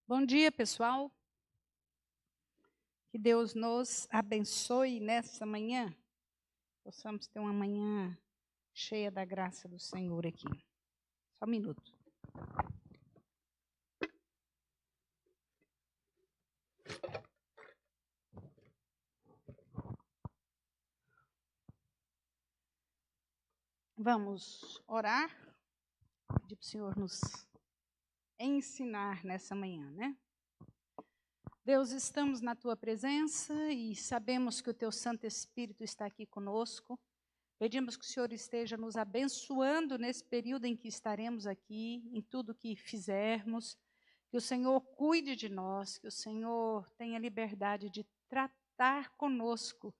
Bom dia, pessoal. Que Deus nos abençoe nessa manhã. Possamos ter uma manhã cheia da graça do Senhor aqui. Só um minuto. Vamos orar, pedir para o Senhor nos ensinar nessa manhã, né? Deus, estamos na Tua presença e sabemos que o Teu Santo Espírito está aqui conosco. Pedimos que o Senhor esteja nos abençoando nesse período em que estaremos aqui, em tudo que fizermos. Que o Senhor cuide de nós, que o Senhor tenha liberdade de tratar conosco,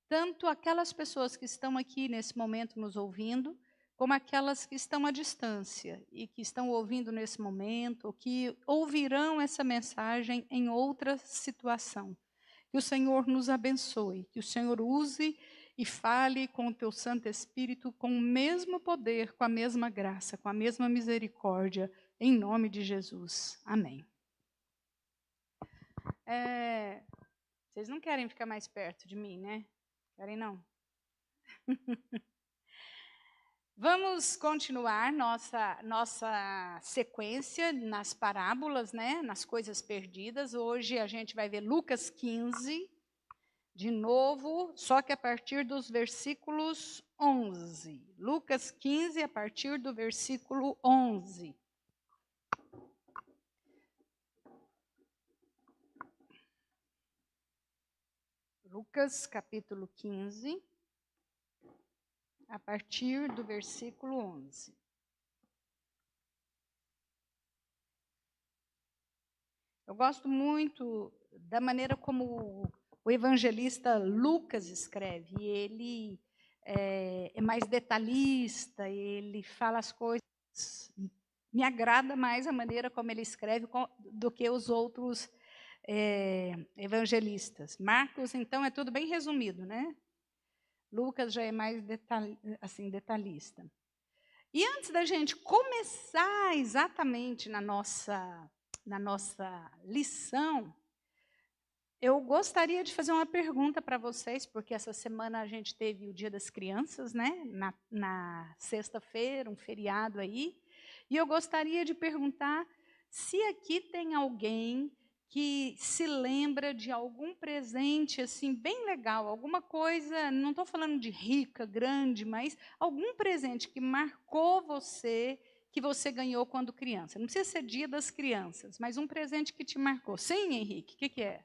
tanto aquelas pessoas que estão aqui nesse momento nos ouvindo, como aquelas que estão à distância e que estão ouvindo nesse momento, ou que ouvirão essa mensagem em outra situação. Que o Senhor nos abençoe, que o Senhor use e fale com o teu Santo Espírito com o mesmo poder, com a mesma graça, com a mesma misericórdia, em nome de Jesus. Amém. Vocês não querem ficar mais perto de mim, né? Querem não? Vamos continuar nossa sequência nas parábolas, né? Nas coisas perdidas. Hoje a gente vai ver Lucas 15, de novo, só que a partir dos versículos 11. Lucas 15, a partir do versículo 11. Lucas, capítulo 15, a partir do versículo 11. Eu gosto muito da maneira como o evangelista Lucas escreve. Ele é mais detalhista, ele fala as coisas. Me agrada mais a maneira como ele escreve do que os outros evangelistas. Marcos, então, é tudo bem resumido, né? Lucas já é mais detalhista. E antes da gente começar exatamente na nossa lição, eu gostaria de fazer uma pergunta para vocês, porque essa semana a gente teve o Dia das Crianças, né? Na sexta-feira, um feriado aí. E eu gostaria de perguntar se aqui tem alguém que se lembra de algum presente assim bem legal, alguma coisa, não estou falando de rica, grande, mas algum presente que marcou você, que você ganhou quando criança. Não precisa ser Dia das Crianças, mas um presente que te marcou. Sim, Henrique, o que é?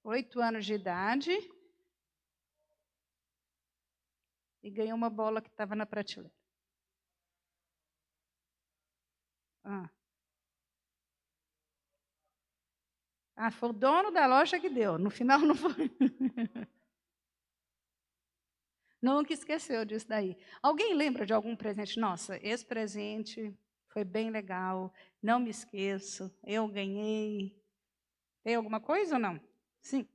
8 anos de idade e ganhou uma bola que estava na prateleira. Foi o dono da loja que deu. No final não foi. Nunca esqueceu disso daí. Alguém lembra de algum presente? Nossa, esse presente foi bem legal. Não me esqueço. Eu ganhei. Tem alguma coisa ou não? Sim.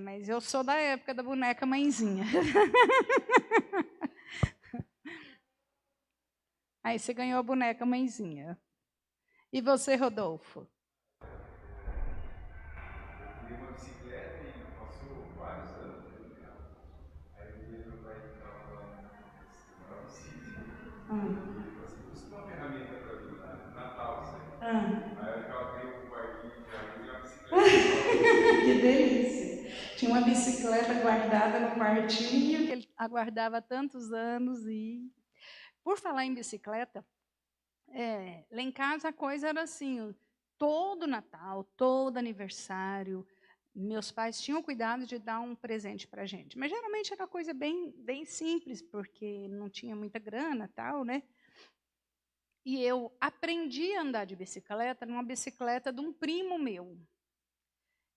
Mas eu sou da época da boneca mãezinha. Aí você ganhou a boneca mãezinha. E você, Rodolfo? Queria uma bicicleta e passou vários anos. Aí um dia meu pai estava lá, morava em sítio. E ele falou assim: busca uma ferramenta para mim lá no Natal, isso aí. Aí eu abri o quartinho de ferramenta e uma bicicleta. Que delícia! Tinha uma bicicleta guardada no quartinho que ele aguardava há tantos anos. E, por falar em bicicleta, lá em casa a coisa era assim: todo Natal, todo aniversário, meus pais tinham cuidado de dar um presente para a gente. Mas geralmente era coisa bem, bem simples, porque não tinha muita grana, tal, né? E eu aprendi a andar de bicicleta numa bicicleta de um primo meu.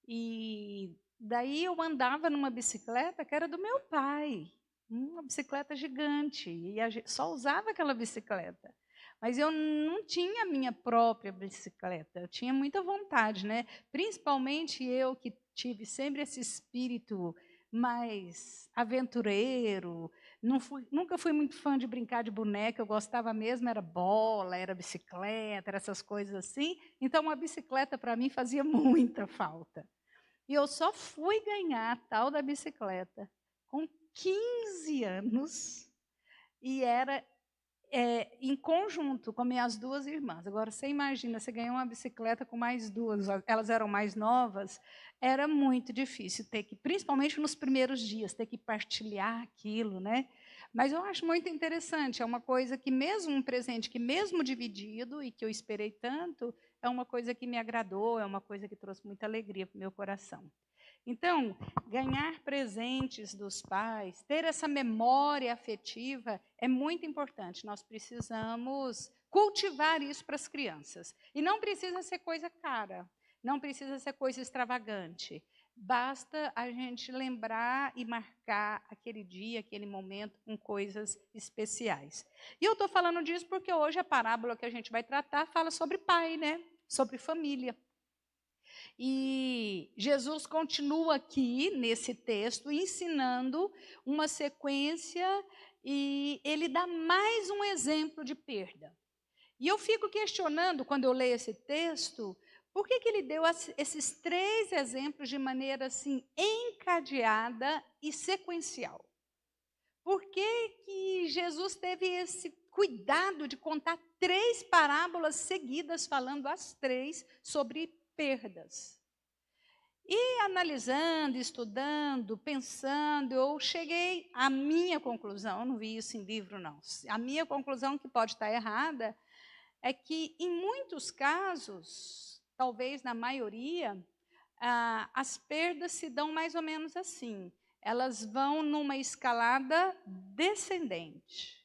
E daí eu andava numa bicicleta que era do meu pai. uma bicicleta gigante, e a gente só usava aquela bicicleta. Mas eu não tinha a minha própria bicicleta, eu tinha muita vontade, né? Principalmente eu que tive sempre esse espírito mais aventureiro, nunca fui muito fã de brincar de boneca, eu gostava mesmo, era bola, era bicicleta, era essas coisas assim. Então, uma bicicleta para mim fazia muita falta. E eu só fui ganhar a tal da bicicleta com 15 anos, e era em conjunto com minhas duas irmãs. Agora, você imagina, você ganhou uma bicicleta com mais duas, elas eram mais novas, era muito difícil ter que, principalmente nos primeiros dias, ter que partilhar aquilo, né? Mas eu acho muito interessante, é uma coisa que mesmo um presente que mesmo dividido e que eu esperei tanto, é uma coisa que me agradou, é uma coisa que trouxe muita alegria para o meu coração. Então, ganhar presentes dos pais, ter essa memória afetiva é muito importante. Nós precisamos cultivar isso para as crianças. E não precisa ser coisa cara, não precisa ser coisa extravagante. Basta a gente lembrar e marcar aquele dia, aquele momento com coisas especiais. E eu estou falando disso porque hoje a parábola que a gente vai tratar fala sobre pai, né? Sobre família. E Jesus continua aqui, nesse texto, ensinando uma sequência, e ele dá mais um exemplo de perda. E eu fico questionando, quando eu leio esse texto, por que ele deu esses 3 exemplos de maneira assim, encadeada e sequencial? Por que Jesus teve esse cuidado de contar 3 parábolas seguidas, falando as 3 sobre perdas? E analisando, estudando, pensando, eu cheguei à minha conclusão, eu não vi isso em livro, não. A minha conclusão, que pode estar errada, é que, em muitos casos, talvez na maioria, as perdas se dão mais ou menos assim. Elas vão numa escalada descendente.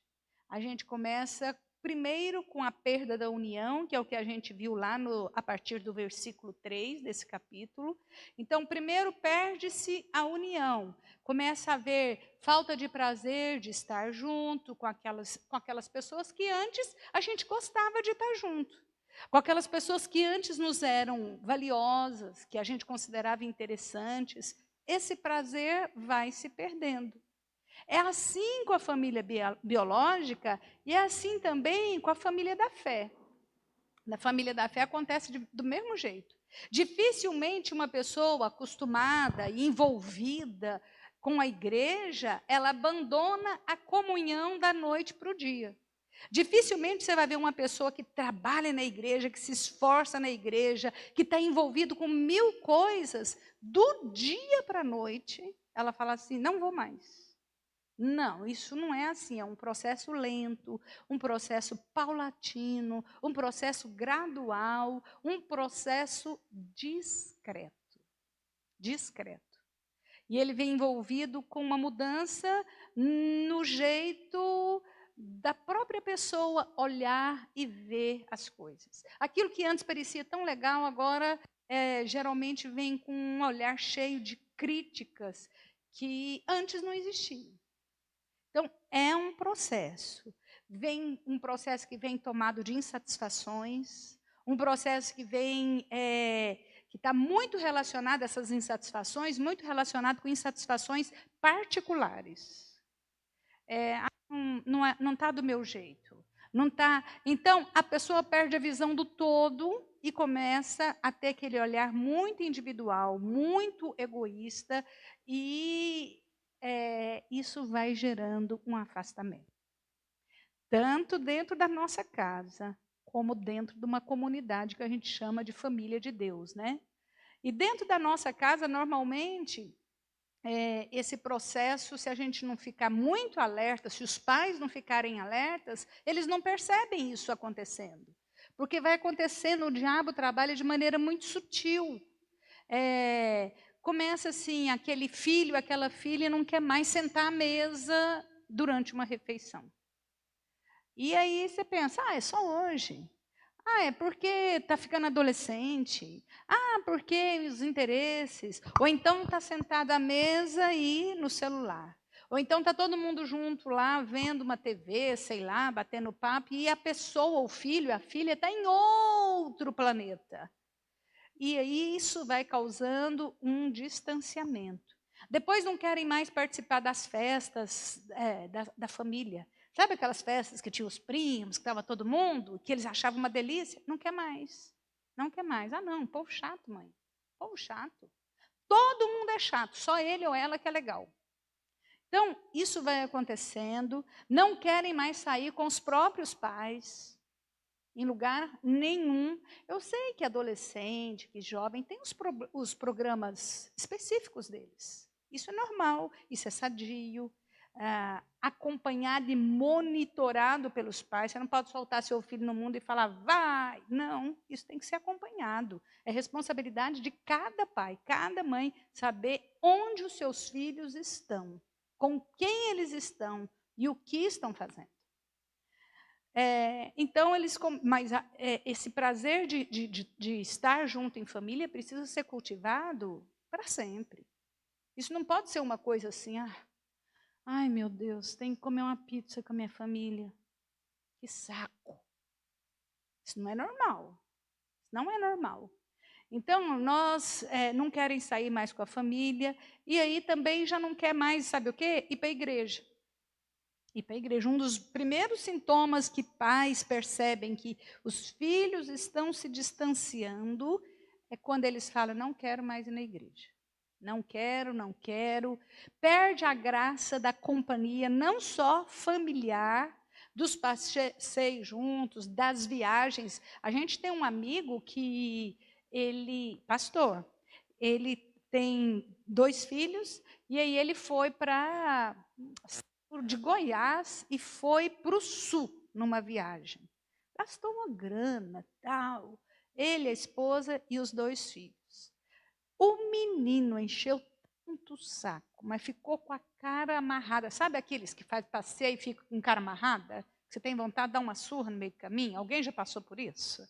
A gente começa primeiro com a perda da união, que é o que a gente viu lá a partir do versículo 3 desse capítulo. Então, primeiro perde-se a união. Começa a haver falta de prazer de estar junto com aquelas pessoas que antes a gente gostava de estar junto. Com aquelas pessoas que antes nos eram valiosas, que a gente considerava interessantes. Esse prazer vai se perdendo. É assim com a família biológica e é assim também com a família da fé. Na família da fé acontece do mesmo jeito. Dificilmente uma pessoa acostumada e envolvida com a igreja, ela abandona a comunhão da noite para o dia. Dificilmente você vai ver uma pessoa que trabalha na igreja, que se esforça na igreja, que está envolvido com 1000 coisas, do dia para a noite, ela fala assim, não vou mais. Não, isso não é assim, é um processo lento, um processo paulatino, um processo gradual, um processo discreto. Discreto. E ele vem envolvido com uma mudança no jeito da própria pessoa olhar e ver as coisas. Aquilo que antes parecia tão legal, agora geralmente vem com um olhar cheio de críticas que antes não existiam. Então, é um processo. Vem um processo que vem tomado de insatisfações, um processo que vem, que está muito relacionado a essas insatisfações, muito relacionado com insatisfações particulares. Não está do meu jeito. Não tá. Então, a pessoa perde a visão do todo e começa a ter aquele olhar muito individual, muito egoísta, e isso vai gerando um afastamento. Tanto dentro da nossa casa, como dentro de uma comunidade que a gente chama de família de Deus, né? E dentro da nossa casa, normalmente, esse processo, se a gente não ficar muito alerta, se os pais não ficarem alertas, eles não percebem isso acontecendo. Porque vai acontecendo, o diabo trabalha de maneira muito sutil. Começa assim, aquele filho, aquela filha não quer mais sentar à mesa durante uma refeição. E aí você pensa, é só hoje. É porque está ficando adolescente. Porque os interesses. Ou então está sentado à mesa e no celular. Ou então está todo mundo junto lá, vendo uma TV, sei lá, batendo papo, e a pessoa, o filho, a filha está em outro planeta. E aí isso vai causando um distanciamento. Depois não querem mais participar das festas da família. Sabe aquelas festas que tinha os primos, que estava todo mundo, que eles achavam uma delícia? Não quer mais. Não quer mais. Ah, não, povo chato, mãe. Povo chato. Todo mundo é chato, só ele ou ela que é legal. Então, isso vai acontecendo, não querem mais sair com os próprios pais, em lugar nenhum. Eu sei que adolescente, que jovem, tem os programas específicos deles. Isso é normal, isso é sadio, acompanhado e monitorado pelos pais. Você não pode soltar seu filho no mundo e falar, vai. Não, isso tem que ser acompanhado. É responsabilidade de cada pai, cada mãe, saber onde os seus filhos estão, com quem eles estão e o que estão fazendo. Então, esse prazer de estar junto em família precisa ser cultivado para sempre. Isso não pode ser uma coisa assim, ai meu Deus, tenho que comer uma pizza com a minha família. Que saco. Isso não é normal. Não é normal. Então, nós não querem sair mais com a família, e aí também já não quer mais, sabe o quê? Ir para a igreja. Ir para a igreja. Um dos primeiros sintomas que pais percebem que os filhos estão se distanciando é quando eles falam, não quero mais ir na igreja. Não quero, não quero. Perde a graça da companhia, não só familiar, dos passeios juntos, das viagens. A gente tem um amigo que pastor, ele tem 2 filhos, e aí ele foi de Goiás e foi para o sul numa viagem. Gastou uma grana, tal. Ele, a esposa e os 2 filhos. O menino encheu tanto o saco, mas ficou com a cara amarrada. Sabe aqueles que faz passeio e fica com a cara amarrada? Você tem vontade de dar uma surra no meio do caminho? Alguém já passou por isso?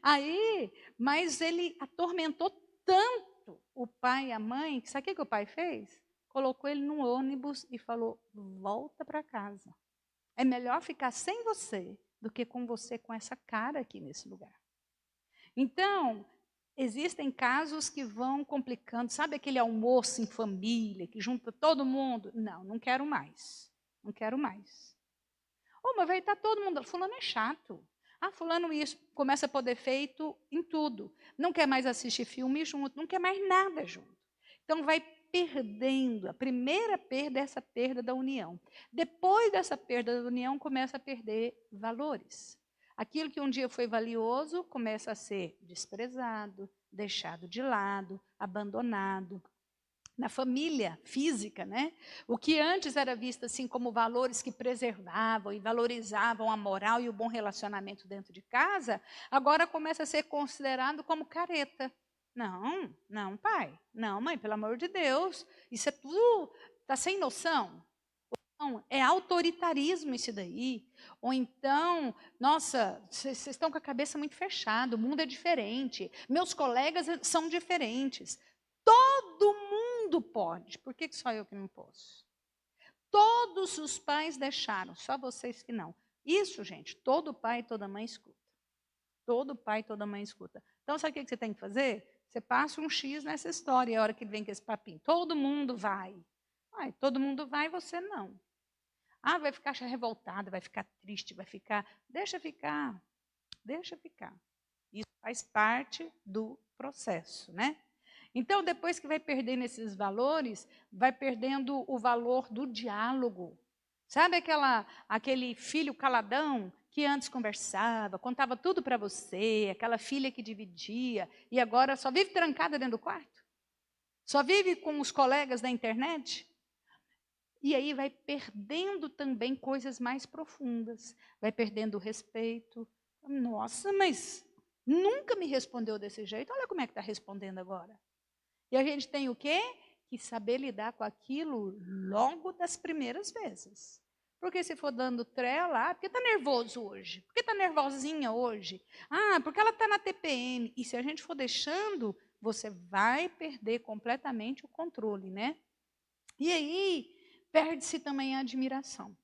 Aí, mas ele atormentou tanto o pai e a mãe, que sabe o que o pai fez? Colocou ele num ônibus e falou, volta para casa. É melhor ficar sem você do que com você com essa cara aqui nesse lugar. Então, existem casos que vão complicando. Sabe aquele almoço em família, que junta todo mundo? Não, não quero mais. Não quero mais. Mas vai estar todo mundo. Fulano é chato. Fulano isso. Começa a pôr defeito em tudo. Não quer mais assistir filme junto. Não quer mais nada junto. Então, vai perdendo. A primeira perda é essa perda da união. Depois dessa perda da união, começa a perder valores. Aquilo que um dia foi valioso começa a ser desprezado, deixado de lado, abandonado. Na família física, né? O que antes era visto assim como valores que preservavam e valorizavam a moral e o bom relacionamento dentro de casa, agora começa a ser considerado como careta. Não, não, pai. Não, mãe, pelo amor de Deus. Isso é tudo, está sem noção. Não, é autoritarismo isso daí. Ou então, nossa, vocês estão com a cabeça muito fechada, o mundo é diferente, meus colegas são diferentes. Todo mundo pode, por que só eu que não posso? Todos os pais deixaram, só vocês que não. Isso, gente, todo pai e toda mãe escuta. Todo pai e toda mãe escuta. Então, sabe o que você tem que fazer? Você passa um X nessa história, e a hora que vem com esse papinho, todo mundo vai. Todo mundo vai, você não. Vai ficar revoltada, vai ficar triste, vai ficar... Deixa ficar, deixa ficar. Isso faz parte do processo, né? Então, depois que vai perdendo esses valores, vai perdendo o valor do diálogo. Sabe aquele filho caladão que antes conversava, contava tudo para você, aquela filha que dividia, e agora só vive trancada dentro do quarto? Só vive com os colegas da internet? E aí vai perdendo também coisas mais profundas. Vai perdendo o respeito. Nossa, mas nunca me respondeu desse jeito. Olha como é que está respondendo agora. E a gente tem o quê? Que saber lidar com aquilo logo das primeiras vezes. Porque se for dando trela, porque está nervoso hoje? Por que está nervosinha hoje? Porque ela está na TPM. E se a gente for deixando, você vai perder completamente o controle, né? E aí, perde-se também a admiração.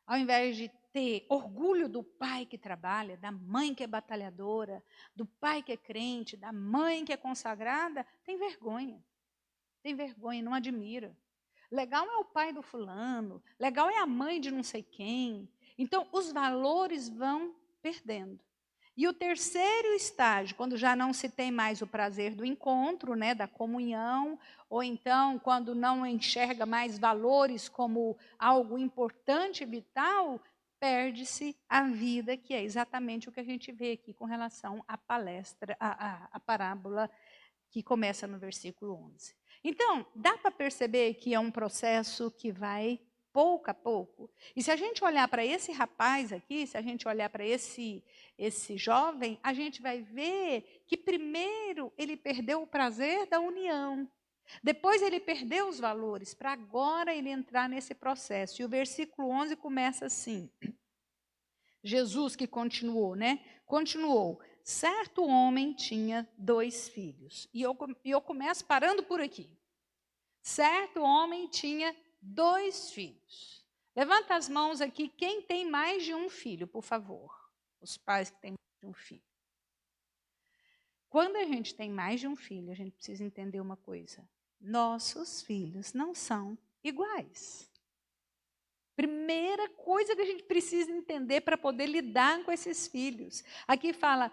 Ao invés de ter orgulho do pai que trabalha, da mãe que é batalhadora, do pai que é crente, da mãe que é consagrada, tem vergonha. Tem vergonha, não admira. Legal é o pai do fulano, legal é a mãe de não sei quem. Então, os valores vão perdendo. E o terceiro estágio, quando já não se tem mais o prazer do encontro, né, da comunhão, ou então quando não enxerga mais valores como algo importante e vital, perde-se a vida, que é exatamente o que a gente vê aqui com relação à palestra, à parábola que começa no versículo 11. Então, dá para perceber que é um processo que vai pouco a pouco. E se a gente olhar para esse rapaz aqui, se a gente olhar para esse jovem, a gente vai ver que primeiro ele perdeu o prazer da união. Depois ele perdeu os valores, para agora ele entrar nesse processo. E o versículo 11 começa assim. Jesus que continuou, né? Continuou. Certo homem tinha 2 filhos. E eu começo parando por aqui. Certo homem tinha 2 filhos. Levanta as mãos aqui quem tem mais de um filho, por favor. Os pais que têm mais de um filho. Quando a gente tem mais de um filho, a gente precisa entender uma coisa. Nossos filhos não são iguais. Primeira coisa que a gente precisa entender para poder lidar com esses filhos. Aqui fala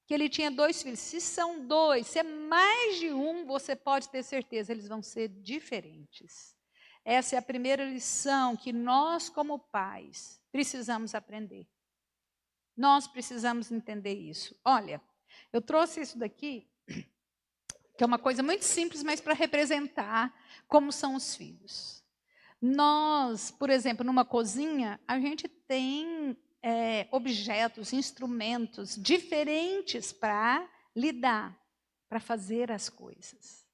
que ele tinha 2 filhos. Se são 2, se é mais de um, você pode ter certeza, eles vão ser diferentes. Essa é a primeira lição que nós, como pais, precisamos aprender. Nós precisamos entender isso. Olha, eu trouxe isso daqui, que é uma coisa muito simples, mas para representar como são os filhos. Nós, por exemplo, numa cozinha, a gente tem objetos, instrumentos diferentes para lidar, para fazer as coisas.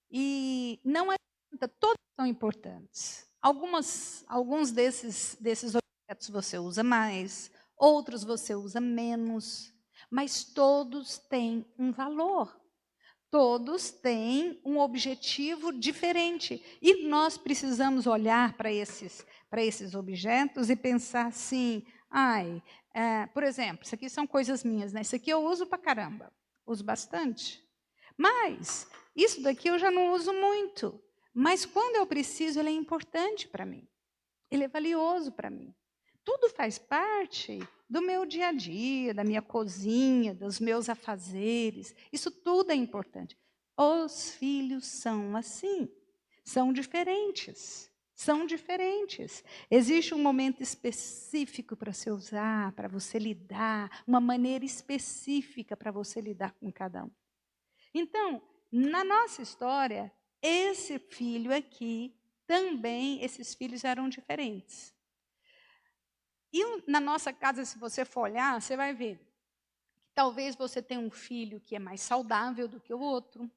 E não adianta, todos são importantes. Alguns desses objetos você usa mais, outros você usa menos, mas todos têm um valor. Todos têm um objetivo diferente. E nós precisamos olhar para esses objetos e pensar assim, por exemplo, isso aqui são coisas minhas, né? Isso aqui eu uso para caramba, uso bastante. Mas isso daqui eu já não uso muito. Mas quando eu preciso, ele é importante para mim. Ele é valioso para mim. Tudo faz parte do meu dia a dia, da minha cozinha, dos meus afazeres. Isso tudo é importante. Os filhos são assim, são diferentes. São diferentes. Existe um momento específico para se usar, para você lidar, uma maneira específica para você lidar com cada um. Então, na nossa história, esse filho aqui, também, esses filhos eram diferentes. E na nossa casa, se você for olhar, você vai ver que talvez você tenha um filho que é mais saudável do que o outro.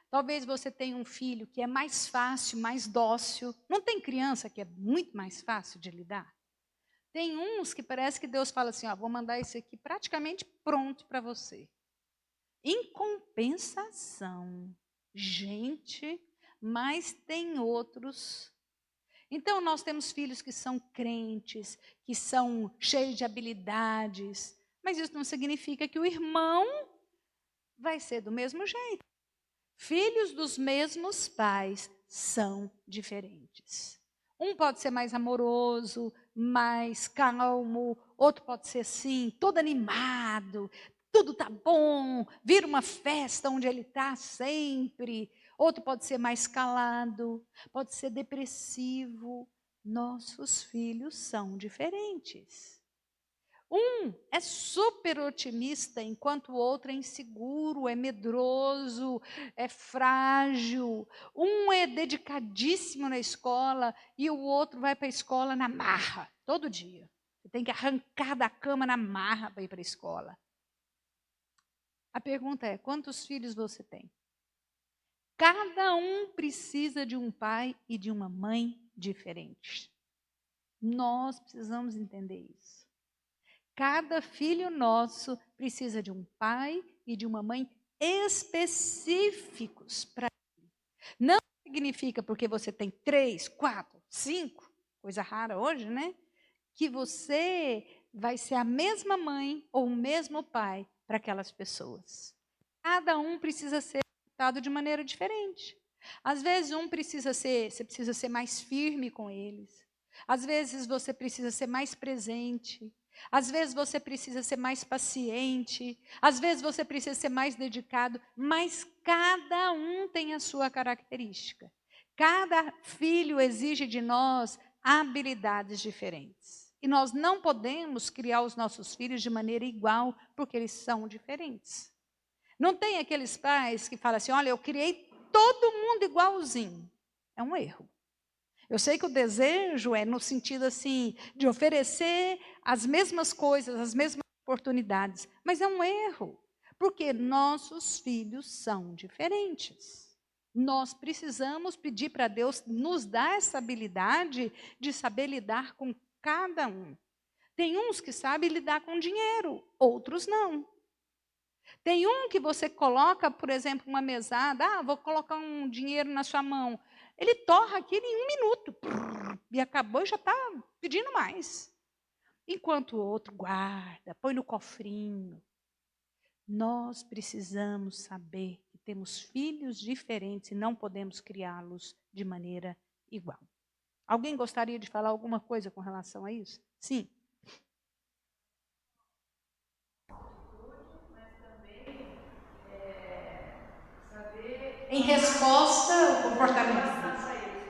Talvez você tenha um filho que é mais fácil, mais dócil. Não tem criança que é muito mais fácil de lidar? Tem uns que parece que Deus fala assim, vou mandar esse aqui praticamente pronto para você. Em compensação, gente, mas tem outros. Então, nós temos filhos que são crentes, que são cheios de habilidades, mas isso não significa que o irmão vai ser do mesmo jeito. Filhos dos mesmos pais são diferentes. Um pode ser mais amoroso, mais calmo, outro pode ser assim, todo animado, tudo tá bom, vira uma festa onde ele está sempre. Outro pode ser mais calado, pode ser depressivo. Nossos filhos são diferentes. Um é super otimista, enquanto o outro é inseguro, é medroso, é frágil. Um é dedicadíssimo na escola e o outro vai para a escola na marra, todo dia. Você tem que arrancar da cama na marra para ir para a escola. A pergunta é, quantos filhos você tem? Cada um precisa de um pai e de uma mãe diferentes. Nós precisamos entender isso. Cada filho nosso precisa de um pai e de uma mãe específicos para ele. Não significa porque você tem 3, 4, 5, coisa rara hoje, né? Que você vai ser a mesma mãe ou o mesmo pai para aquelas pessoas. Cada um precisa ser tratado de maneira diferente. Às vezes você precisa ser mais firme com eles. Às vezes você precisa ser mais presente. Às vezes você precisa ser mais paciente. Às vezes você precisa ser mais dedicado. Mas cada um tem a sua característica. Cada filho exige de nós habilidades diferentes. E nós não podemos criar os nossos filhos de maneira igual, porque eles são diferentes. Não tem aqueles pais que falam assim, olha, eu criei todo mundo igualzinho. É um erro. Eu sei que o desejo é no sentido assim, de oferecer as mesmas coisas, as mesmas oportunidades. Mas é um erro, porque nossos filhos são diferentes. Nós precisamos pedir para Deus nos dar essa habilidade de saber lidar com cada um. Tem uns que sabem lidar com dinheiro, outros não. Tem um que você coloca, por exemplo, uma mesada, vou colocar um dinheiro na sua mão. Ele torra aquilo em 1 minuto. E acabou e já está pedindo mais. Enquanto o outro guarda, põe no cofrinho. Nós precisamos saber que temos filhos diferentes e não podemos criá-los de maneira igual. Alguém gostaria de falar alguma coisa com relação a isso? Sim. Em resposta ao comportamento.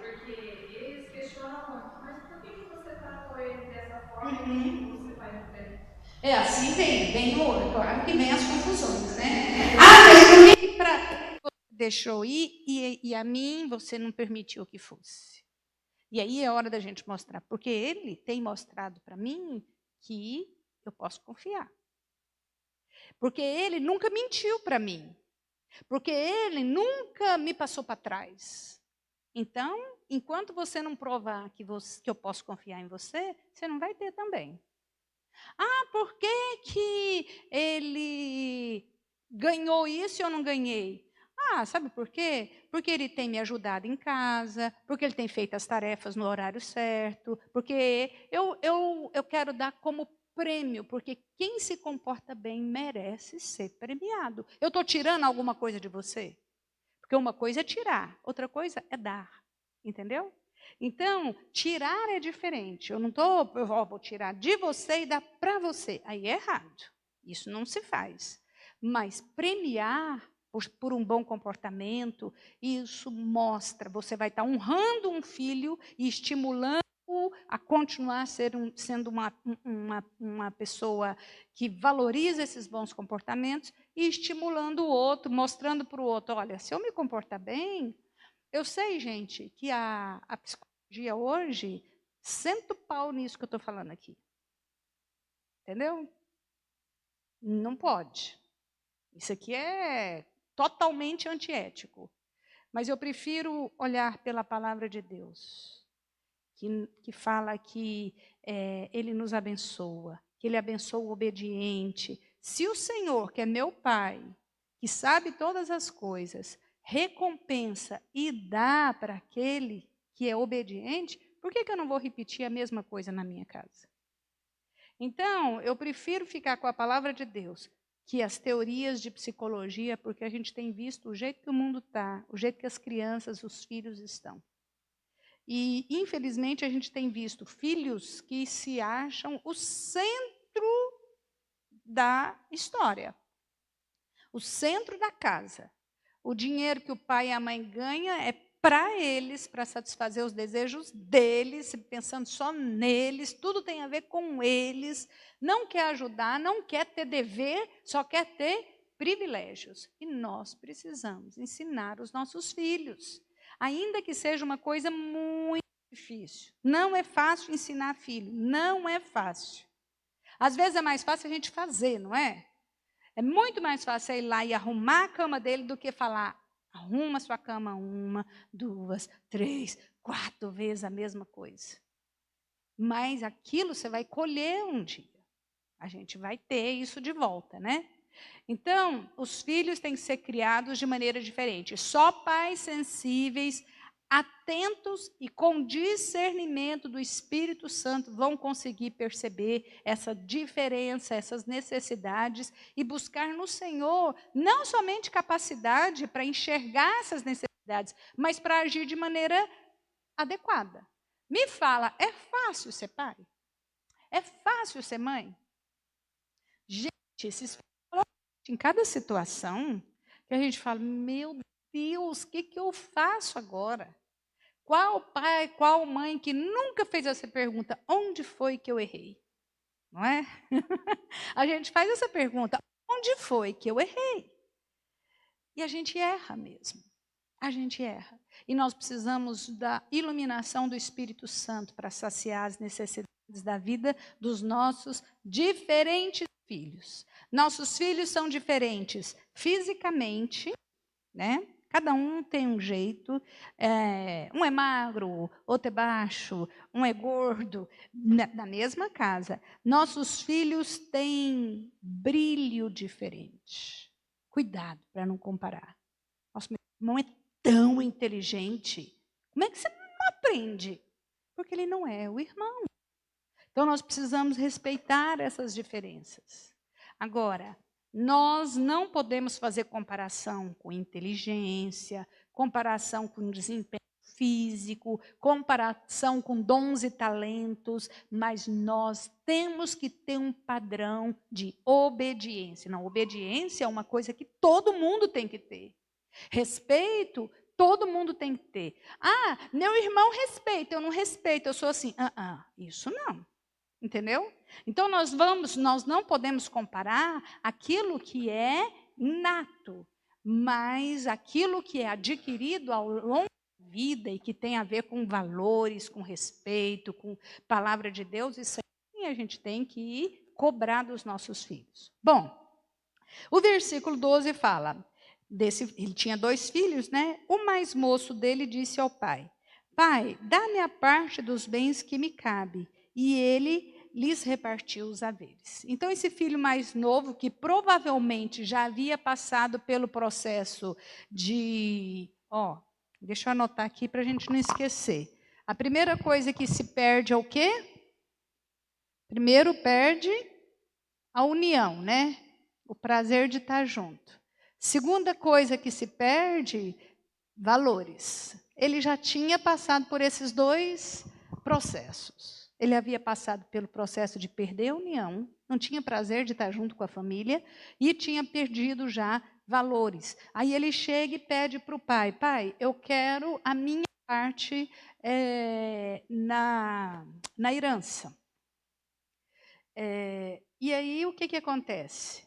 Porque eles questionam muito, mas por que você tratou eles dessa forma e você faz diferente? É assim vem claro que vem as confusões, né? Mas por que você deixou ir e a mim você não permitiu que fosse? E aí é hora da gente mostrar, porque ele tem mostrado para mim que eu posso confiar. Porque ele nunca mentiu para mim. Porque ele nunca me passou para trás. Então, enquanto você não provar que eu posso confiar em você, você não vai ter também. Por que ele ganhou isso e eu não ganhei? Sabe por quê? Porque ele tem me ajudado em casa, porque ele tem feito as tarefas no horário certo, porque eu quero dar como prêmio, porque quem se comporta bem merece ser premiado. Eu estou tirando alguma coisa de você? Porque uma coisa é tirar, outra coisa é dar. Entendeu? Então, tirar é diferente. Eu não vou tirar de você e dar para você. Aí é errado. Isso não se faz. Mas premiar por um bom comportamento, isso mostra, você vai estar honrando um filho e estimulando a continuar sendo uma pessoa que valoriza esses bons comportamentos e estimulando o outro, mostrando para o outro, olha, se eu me comportar bem, eu sei, gente, que a psicologia hoje senta o pau nisso que eu estou falando aqui. Entendeu? Não pode. Isso aqui é totalmente antiético. Mas eu prefiro olhar pela palavra de Deus, que fala que Ele nos abençoa, que Ele abençoa o obediente. Se o Senhor, que é meu Pai, que sabe todas as coisas, recompensa e dá para aquele que é obediente, por que eu não vou repetir a mesma coisa na minha casa? Então, eu prefiro ficar com a palavra de Deus que as teorias de psicologia, porque a gente tem visto o jeito que o mundo está, o jeito que as crianças, os filhos estão. E, infelizmente, a gente tem visto filhos que se acham o centro da história, o centro da casa. O dinheiro que o pai e a mãe ganham é para eles, para satisfazer os desejos deles, pensando só neles, tudo tem a ver com eles, não quer ajudar, não quer ter dever, só quer ter privilégios. E nós precisamos ensinar os nossos filhos, ainda que seja uma coisa muito difícil. Não é fácil ensinar filho, não é fácil. Às vezes é mais fácil a gente fazer, não é? É muito mais fácil ir lá e arrumar a cama dele do que falar, arruma sua cama 1, 2, 3, 4 vezes a mesma coisa. Mas aquilo você vai colher um dia. A gente vai ter isso de volta, né? Então, os filhos têm que ser criados de maneira diferente. Só pais sensíveis, atentos e com discernimento do Espírito Santo vão conseguir perceber essa diferença, essas necessidades e buscar no Senhor não somente capacidade para enxergar essas necessidades, mas para agir de maneira adequada. Me fala, é fácil ser pai? É fácil ser mãe? Gente, esses em cada situação que a gente fala, meu Deus, o que eu faço agora? Qual pai, qual mãe que nunca fez essa pergunta? Onde foi que eu errei? Não é? A gente faz essa pergunta, onde foi que eu errei? E a gente erra mesmo. A gente erra. E nós precisamos da iluminação do Espírito Santo para saciar as necessidades da vida dos nossos diferentes filhos. Nossos filhos são diferentes fisicamente, né? Cada um tem um jeito. Um é magro, outro é baixo, um é gordo, na mesma casa. Nossos filhos têm brilho diferente. Cuidado para não comparar. Nosso irmão é tão inteligente. Como é que você não aprende? Porque ele não é o irmão. Então, nós precisamos respeitar essas diferenças. Agora, nós não podemos fazer comparação com inteligência, comparação com desempenho físico, comparação com dons e talentos, mas nós temos que ter um padrão de obediência. Não, obediência é uma coisa que todo mundo tem que ter. Respeito, todo mundo tem que ter. Ah, meu irmão respeita, eu não respeito, eu sou assim. Isso não. Entendeu? Então, nós não podemos comparar aquilo que é nato, mas aquilo que é adquirido ao longo da vida e que tem a ver com valores, com respeito, com palavra de Deus, isso aí a gente tem que cobrar dos nossos filhos. Bom, o versículo 12 fala, ele tinha 2 filhos, né? O mais moço dele disse ao pai, pai, dá-me a parte dos bens que me cabe. E ele lhes repartiu os haveres. Então, esse filho mais novo, que provavelmente já havia passado pelo processo de... deixa eu anotar aqui para a gente não esquecer. A primeira coisa que se perde é o quê? Primeiro perde a união, né? O prazer de estar junto. Segunda coisa que se perde, valores. Ele já tinha passado por esses 2 processos. Ele havia passado pelo processo de perder a união, não tinha prazer de estar junto com a família e tinha perdido já valores. Aí ele chega e pede para o pai, pai, eu quero a minha parte na herança. E aí o que acontece?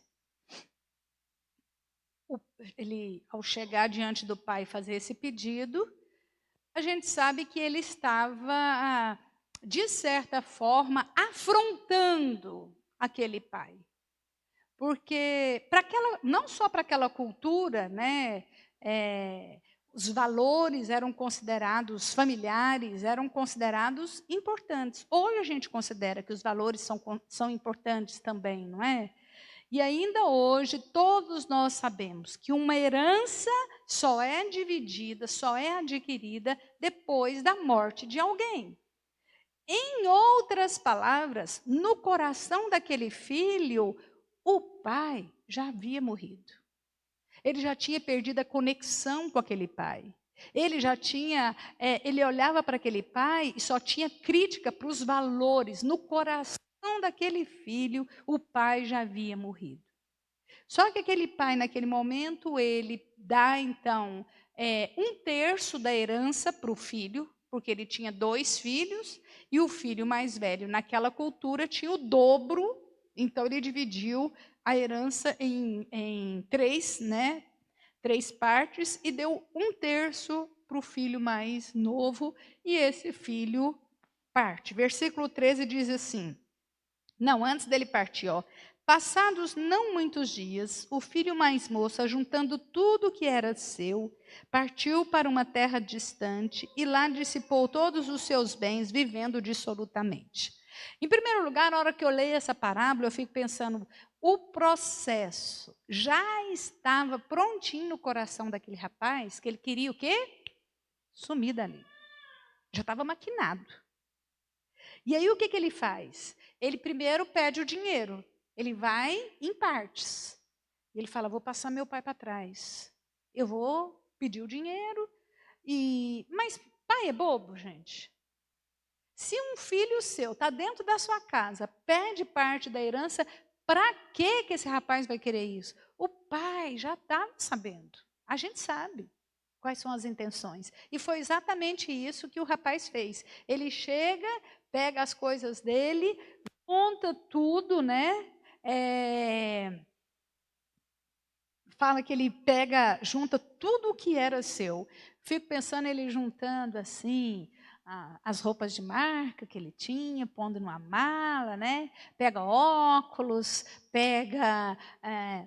Ele, ao chegar diante do pai e fazer esse pedido, a gente sabe que ele estava... de certa forma, afrontando aquele pai. Porque, não só para aquela cultura, né, os valores eram considerados familiares, eram considerados importantes. Hoje a gente considera que os valores são importantes também, não é? E ainda hoje, todos nós sabemos que uma herança só é dividida, só é adquirida depois da morte de alguém. Em outras palavras, no coração daquele filho, o pai já havia morrido. Ele já tinha perdido a conexão com aquele pai. Ele olhava para aquele pai e só tinha crítica para os valores. No coração daquele filho, o pai já havia morrido. Só que aquele pai, naquele momento, ele dá, então, 1/3 da herança para o filho, porque ele tinha 2 filhos, e o filho mais velho, naquela cultura, tinha o dobro, então ele dividiu a herança em 3, né? 3 partes, e deu 1/3 para o filho mais novo, e esse filho parte. Versículo 13 diz assim, não, antes dele partir, passados não muitos dias, o filho mais moço, juntando tudo o que era seu, partiu para uma terra distante e lá dissipou todos os seus bens, vivendo dissolutamente. Em primeiro lugar, na hora que eu leio essa parábola, eu fico pensando, o processo já estava prontinho no coração daquele rapaz, que ele queria o quê? Sumir dali. Já estava maquinado. E aí o que ele faz? Ele primeiro pede o dinheiro. Ele vai em partes. Ele fala, vou passar meu pai para trás. Eu vou pedir o dinheiro. Mas pai é bobo, gente. Se um filho seu está dentro da sua casa, pede parte da herança, para que esse rapaz vai querer isso? O pai já estava sabendo. A gente sabe quais são as intenções. E foi exatamente isso que o rapaz fez. Ele chega, pega as coisas dele, conta tudo, né? Fala que ele junta tudo o que era seu. Fico pensando ele juntando assim, as roupas de marca que ele tinha, pondo numa mala, né? Pega óculos, pega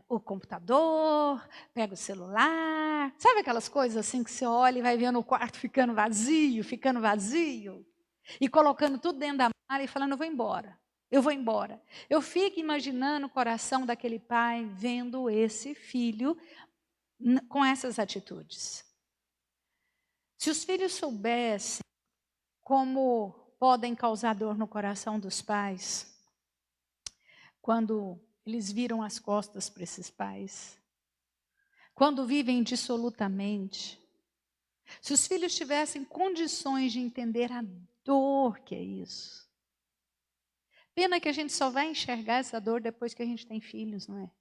o computador, pega o celular. Sabe aquelas coisas assim que você olha e vai vendo o quarto ficando vazio? E colocando tudo dentro da mala e falando, eu vou embora. Eu fico imaginando o coração daquele pai vendo esse filho com essas atitudes. Se os filhos soubessem como podem causar dor no coração dos pais, quando eles viram as costas para esses pais, quando vivem dissolutamente, se os filhos tivessem condições de entender a dor que é isso. Pena que a gente só vai enxergar essa dor depois que a gente tem filhos, não é?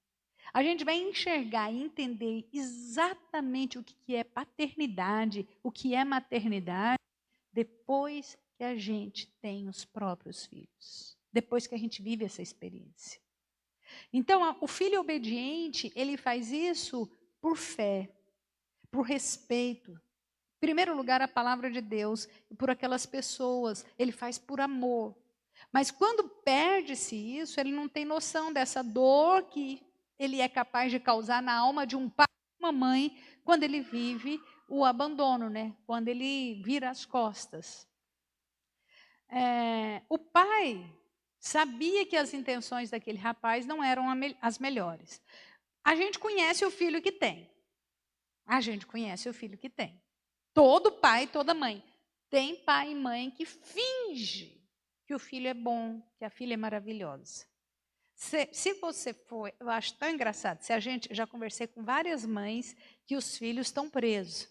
A gente vai enxergar e entender exatamente o que é paternidade, o que é maternidade, depois que a gente tem os próprios filhos. Depois que a gente vive essa experiência. Então, o filho obediente, ele faz isso por fé, por respeito. Em primeiro lugar, a palavra de Deus, e por aquelas pessoas, ele faz por amor. Mas quando perde-se isso, ele não tem noção dessa dor que ele é capaz de causar na alma de um pai e uma mãe quando ele vive o abandono, né? Quando ele vira as costas. O pai sabia que as intenções daquele rapaz não eram as melhores. A gente conhece o filho que tem. Todo pai, toda mãe. Tem pai e mãe que finge que o filho é bom, que a filha é maravilhosa. Se você for, eu acho tão engraçado, já conversei com várias mães que os filhos estão presos.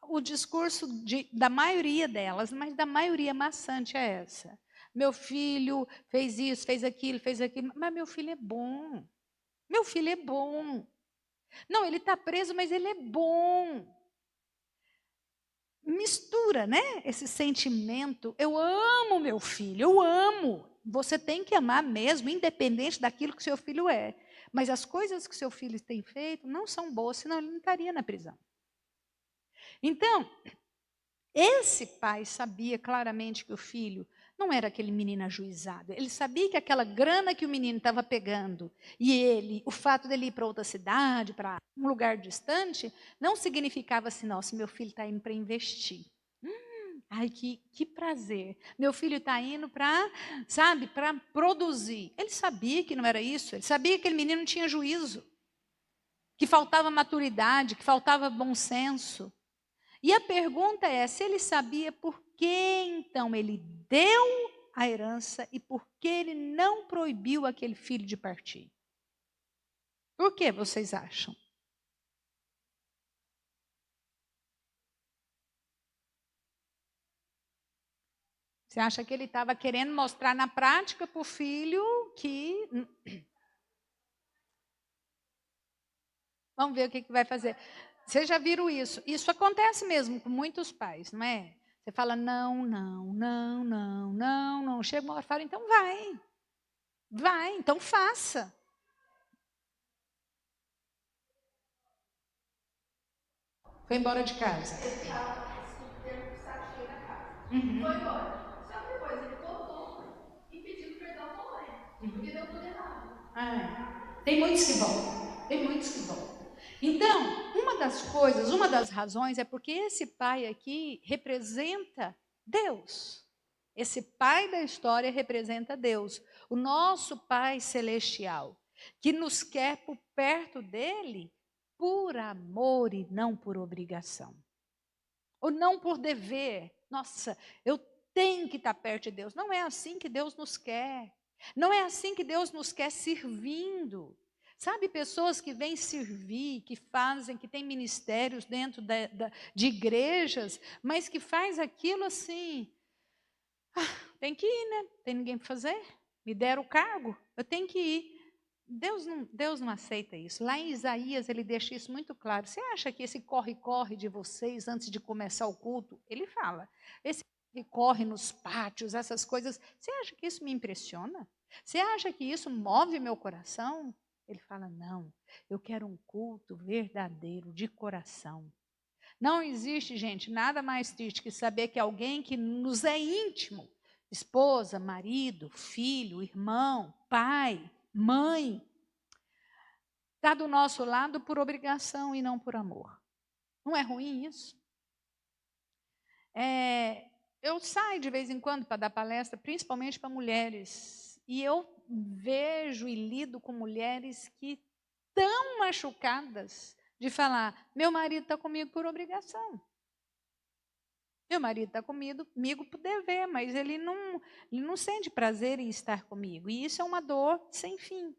O discurso da maioria delas, mas da maioria maçante é essa. Meu filho fez isso, fez aquilo, mas meu filho é bom. Não, ele está preso, mas ele é bom. Mistura, né? Esse sentimento. Eu amo meu filho, eu amo. Você tem que amar mesmo, independente daquilo que seu filho é. Mas as coisas que seu filho tem feito não são boas, senão ele não estaria na prisão. Então, esse pai sabia claramente que o filho não era aquele menino ajuizado. Ele sabia que aquela grana que o menino estava pegando e o fato dele ir para outra cidade, para um lugar distante, não significava assim, nossa, meu filho está indo para investir. Ai, que prazer. Meu filho está indo para produzir. Ele sabia que não era isso. Ele sabia que aquele menino não tinha juízo, que faltava maturidade, que faltava bom senso. E a pergunta é, se ele sabia, por que então ele deu a herança e por que ele não proibiu aquele filho de partir? Por que vocês acham? Você acha que ele estava querendo mostrar na prática para o filho que... Vamos ver o que vai fazer. Vocês já viram isso? Isso acontece mesmo com muitos pais, não é? Você fala, não. Chega uma hora e fala, então vai, então faça. Foi embora de casa. Foi embora. Só que depois ele voltou e pediu perdão à mãe, porque deu tudo errado. Tem muitos que voltam. Então, uma das razões é porque esse pai aqui representa Deus. Esse pai da história representa Deus, o nosso Pai celestial, que nos quer por perto dele por amor e não por obrigação. Ou não por dever. Nossa, eu tenho que estar perto de Deus. Não é assim que Deus nos quer. Não é assim que Deus nos quer servindo. Sabe, pessoas que vêm servir, que fazem, que têm ministérios dentro de igrejas, mas que faz aquilo assim. Tem que ir, né? Tem ninguém para fazer. Me deram o cargo, eu tenho que ir. Deus não aceita isso. Lá em Isaías ele deixa isso muito claro. Você acha que esse corre-corre de vocês antes de começar o culto, ele fala, esse corre nos pátios, essas coisas, você acha que isso me impressiona? Você acha que isso move meu coração? Ele fala, não, eu quero um culto verdadeiro, de coração. Não existe, gente, nada mais triste que saber que alguém que nos é íntimo, esposa, marido, filho, irmão, pai, mãe, está do nosso lado por obrigação e não por amor. Não é ruim isso? Eu saio de vez em quando para dar palestra, principalmente para mulheres, e eu vejo e lido com mulheres que estão machucadas de falar, meu marido está comigo por obrigação. Meu marido está comigo por dever, mas ele não sente prazer em estar comigo. E isso é uma dor sem fim.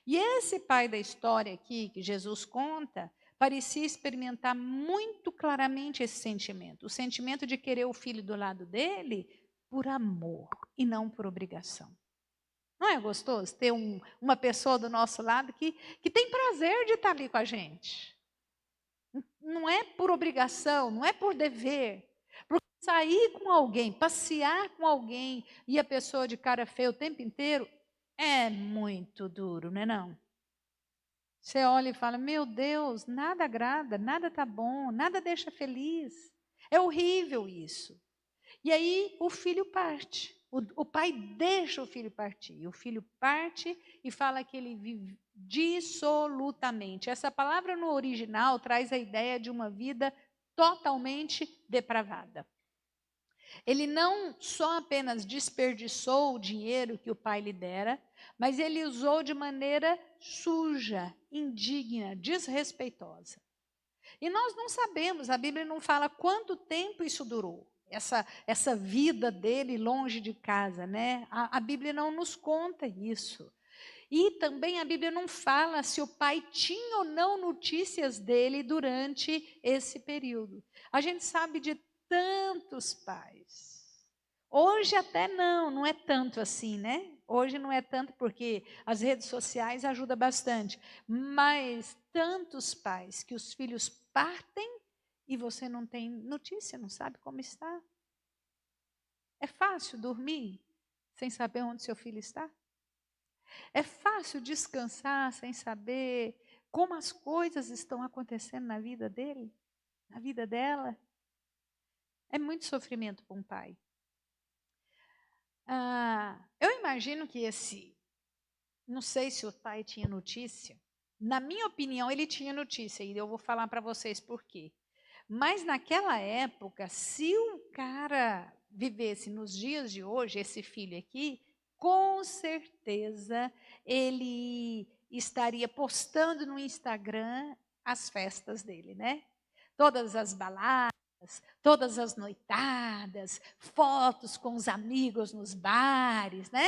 E esse pai da história aqui, que Jesus conta, parecia experimentar muito claramente esse sentimento. O sentimento de querer o filho do lado dele por amor e não por obrigação. Não é gostoso ter uma pessoa do nosso lado que tem prazer de estar ali com a gente? Não é por obrigação, não é por dever. Porque sair com alguém, passear com alguém e a pessoa de cara feia o tempo inteiro é muito duro, não é não? Você olha e fala, meu Deus, nada agrada, nada está bom, nada deixa feliz. É horrível isso. E aí o filho parte. O pai deixa o filho partir. O filho parte e fala que ele vive dissolutamente. Essa palavra no original traz a ideia de uma vida totalmente depravada. Ele não só apenas desperdiçou o dinheiro que o pai lhe dera, mas ele usou de maneira suja, indigna, desrespeitosa. E nós não sabemos, a Bíblia não fala quanto tempo isso durou, essa vida dele longe de casa, né? A Bíblia não nos conta isso. E também a Bíblia não fala se o pai tinha ou não notícias dele durante esse período. A gente sabe de tantos pais. Hoje até não é tanto assim, né? Hoje não é tanto porque as redes sociais ajudam bastante. Mas tantos pais que os filhos partem e você não tem notícia, não sabe como está. É fácil dormir sem saber onde seu filho está? É fácil descansar sem saber como as coisas estão acontecendo na vida dele, na vida dela? É muito sofrimento para um pai. Eu imagino que não sei se o pai tinha notícia. Na minha opinião, ele tinha notícia, e eu vou falar para vocês por quê. Mas naquela época, se o cara vivesse nos dias de hoje, esse filho aqui, com certeza ele estaria postando no Instagram as festas dele, né? Todas as baladas, todas as noitadas, fotos com os amigos nos bares, né?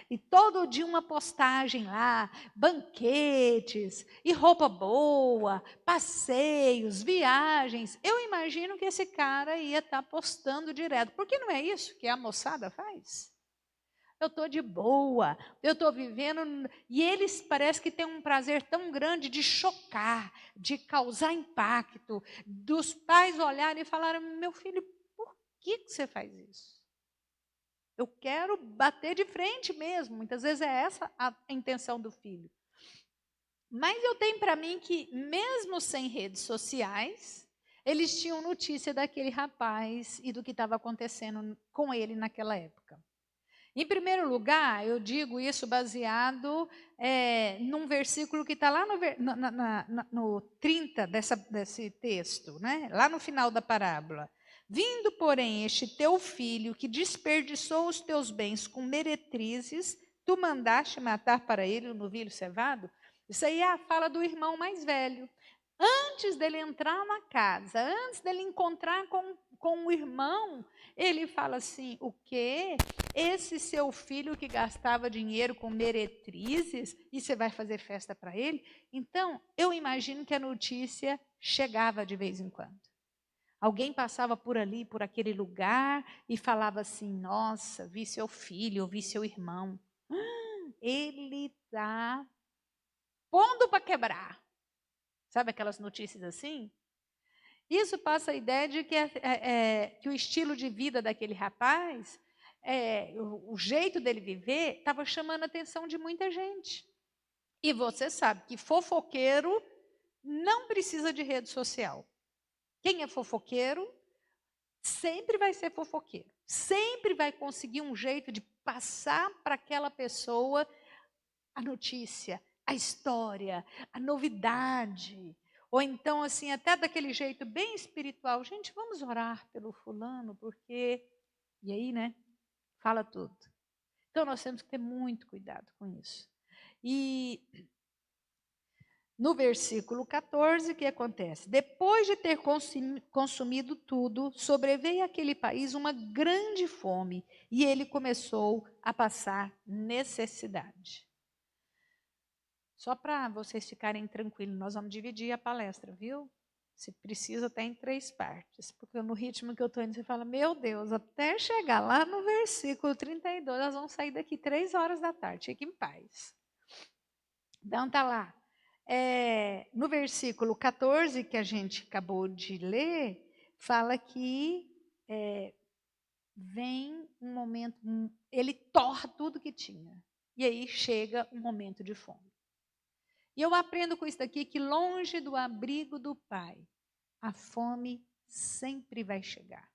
E todo dia uma postagem lá, banquetes, e roupa boa, passeios, viagens. Eu imagino que esse cara ia estar postando direto, porque não é isso que a moçada faz? Eu estou de boa, eu estou vivendo, e eles parece que têm um prazer tão grande de chocar, de causar impacto, dos pais olharem e falarem, meu filho, por que você faz isso? Eu quero bater de frente mesmo, muitas vezes é essa a intenção do filho. Mas eu tenho para mim que, mesmo sem redes sociais, eles tinham notícia daquele rapaz e do que estava acontecendo com ele naquela época. Em primeiro lugar, eu digo isso baseado num versículo que está lá no 30 desse texto, né? Lá no final da parábola. Vindo, porém, este teu filho, que desperdiçou os teus bens com meretrizes, tu mandaste matar para ele o novilho cevado? Isso aí é a fala do irmão mais velho. Antes dele entrar na casa, antes dele encontrar com o irmão, ele fala assim: o quê? Esse seu filho que gastava dinheiro com meretrizes, e você vai fazer festa para ele? Então, eu imagino que a notícia chegava de vez em quando. Alguém passava por ali, por aquele lugar, e falava assim: nossa, vi seu filho, vi seu irmão. Ele está pondo para quebrar. Sabe aquelas notícias assim? Isso passa a ideia de que o estilo de vida daquele rapaz, o jeito dele viver, estava chamando a atenção de muita gente. E você sabe que fofoqueiro não precisa de rede social. Quem é fofoqueiro sempre vai ser fofoqueiro. Sempre vai conseguir um jeito de passar para aquela pessoa a notícia, a história, a novidade. Ou então, assim, até daquele jeito bem espiritual. Gente, vamos orar pelo fulano, porque... E aí, né? Fala tudo. Então, nós temos que ter muito cuidado com isso. E no versículo 14, o que acontece? Depois de ter consumido tudo, sobreveio àquele país uma grande fome, e ele começou a passar necessidade. Só para vocês ficarem tranquilos, nós vamos dividir a palestra, viu? Se precisa, até em 3 partes. Porque no ritmo que eu estou indo, você fala, meu Deus, até chegar lá no versículo 32, nós vamos sair daqui 3 horas da tarde. Fique em paz. Então, tá lá. No versículo 14, que a gente acabou de ler, fala que vem um momento, ele torra tudo que tinha. E aí chega um momento de fome. E eu aprendo com isso daqui que longe do abrigo do Pai, a fome sempre vai chegar.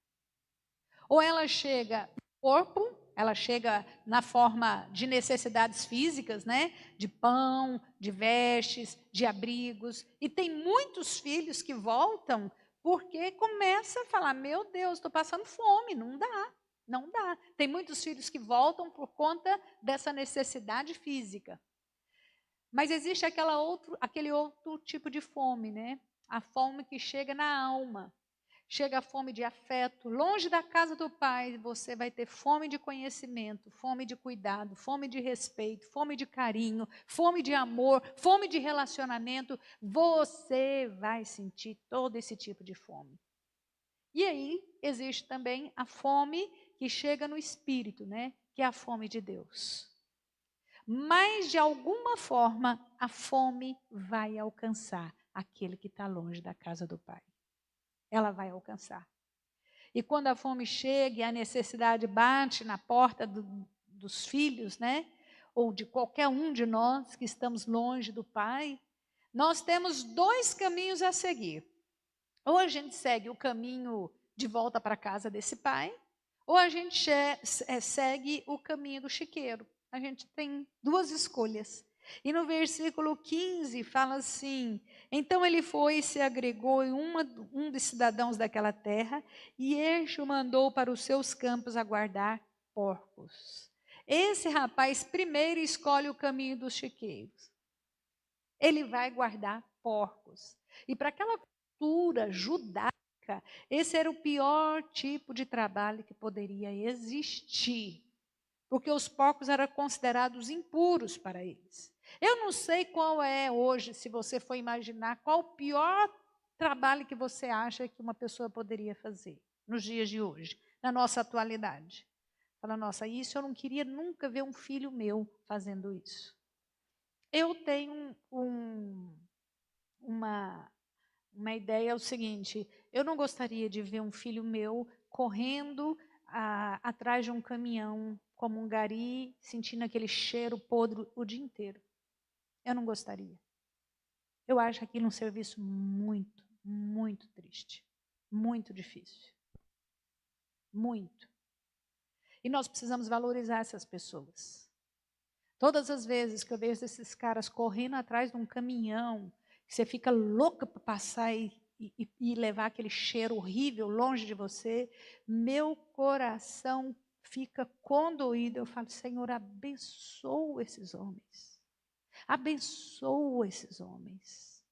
Ou ela chega no corpo, ela chega na forma de necessidades físicas, né? De pão, de vestes, de abrigos. E tem muitos filhos que voltam porque começa a falar, meu Deus, estou passando fome, não dá, não dá. Tem muitos filhos que voltam por conta dessa necessidade física. Mas existe aquele outro tipo de fome, né? A fome que chega na alma. Chega a fome de afeto. Longe da casa do Pai, você vai ter fome de conhecimento, fome de cuidado, fome de respeito, fome de carinho, fome de amor, fome de relacionamento. Você vai sentir todo esse tipo de fome. E aí, existe também a fome que chega no espírito, né? Que é a fome de Deus. Mas, de alguma forma, a fome vai alcançar aquele que está longe da casa do Pai. Ela vai alcançar. E quando a fome chega e a necessidade bate na porta dos filhos, né? Ou de qualquer um de nós que estamos longe do Pai, nós temos 2 caminhos a seguir. Ou a gente segue o caminho de volta para a casa desse pai, ou a gente segue o caminho do chiqueiro. A gente tem 2 escolhas. E no versículo 15 fala assim: então ele foi e se agregou em um dos cidadãos daquela terra, e este o mandou para os seus campos a guardar porcos. Esse rapaz primeiro escolhe o caminho dos chiqueiros. Ele vai guardar porcos. E para aquela cultura judaica, esse era o pior tipo de trabalho que poderia existir. Porque os porcos eram considerados impuros para eles. Eu não sei qual é hoje, se você for imaginar, qual o pior trabalho que você acha que uma pessoa poderia fazer nos dias de hoje, na nossa atualidade. Fala, nossa, isso eu não queria nunca ver um filho meu fazendo isso. Eu tenho uma ideia, é o seguinte, eu não gostaria de ver um filho meu correndo atrás de um caminhão, como um gari, sentindo aquele cheiro podre o dia inteiro. Eu não gostaria. Eu acho aquilo um serviço muito, muito triste. Muito difícil. Muito. E nós precisamos valorizar essas pessoas. Todas as vezes que eu vejo esses caras correndo atrás de um caminhão, que você fica louca para passar e e levar aquele cheiro horrível longe de você, meu coração fica condoído. Eu falo, Senhor, abençoa esses homens. Abençoa esses homens.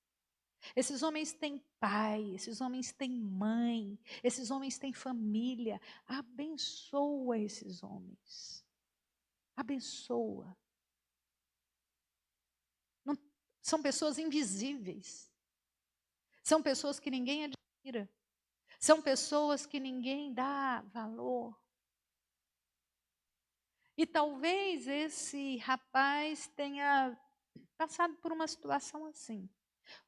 Esses homens têm pai, esses homens têm mãe, esses homens têm família. Abençoa esses homens. Abençoa. Não, são pessoas invisíveis. São pessoas que ninguém admira. São pessoas que ninguém dá valor. E talvez esse rapaz tenha passado por uma situação assim.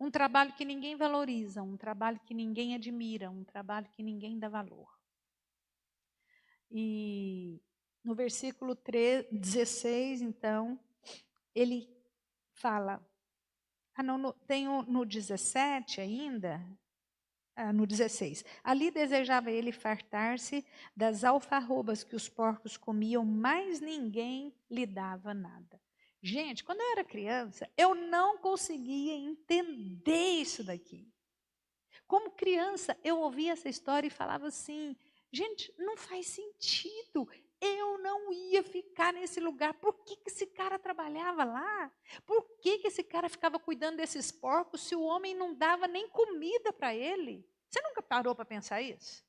Um trabalho que ninguém valoriza, um trabalho que ninguém admira, um trabalho que ninguém dá valor. E no versículo 16, então, ele fala... tem no 17 ainda... no 16. Ali desejava ele fartar-se das alfarrobas que os porcos comiam, mas ninguém lhe dava nada. Gente, quando eu era criança, eu não conseguia entender isso daqui. Como criança, eu ouvia essa história e falava assim, gente, não faz sentido. Eu não ia ficar nesse lugar. Por que esse cara trabalhava lá? Por que esse cara ficava cuidando desses porcos se o homem não dava nem comida para ele? Você nunca parou para pensar isso?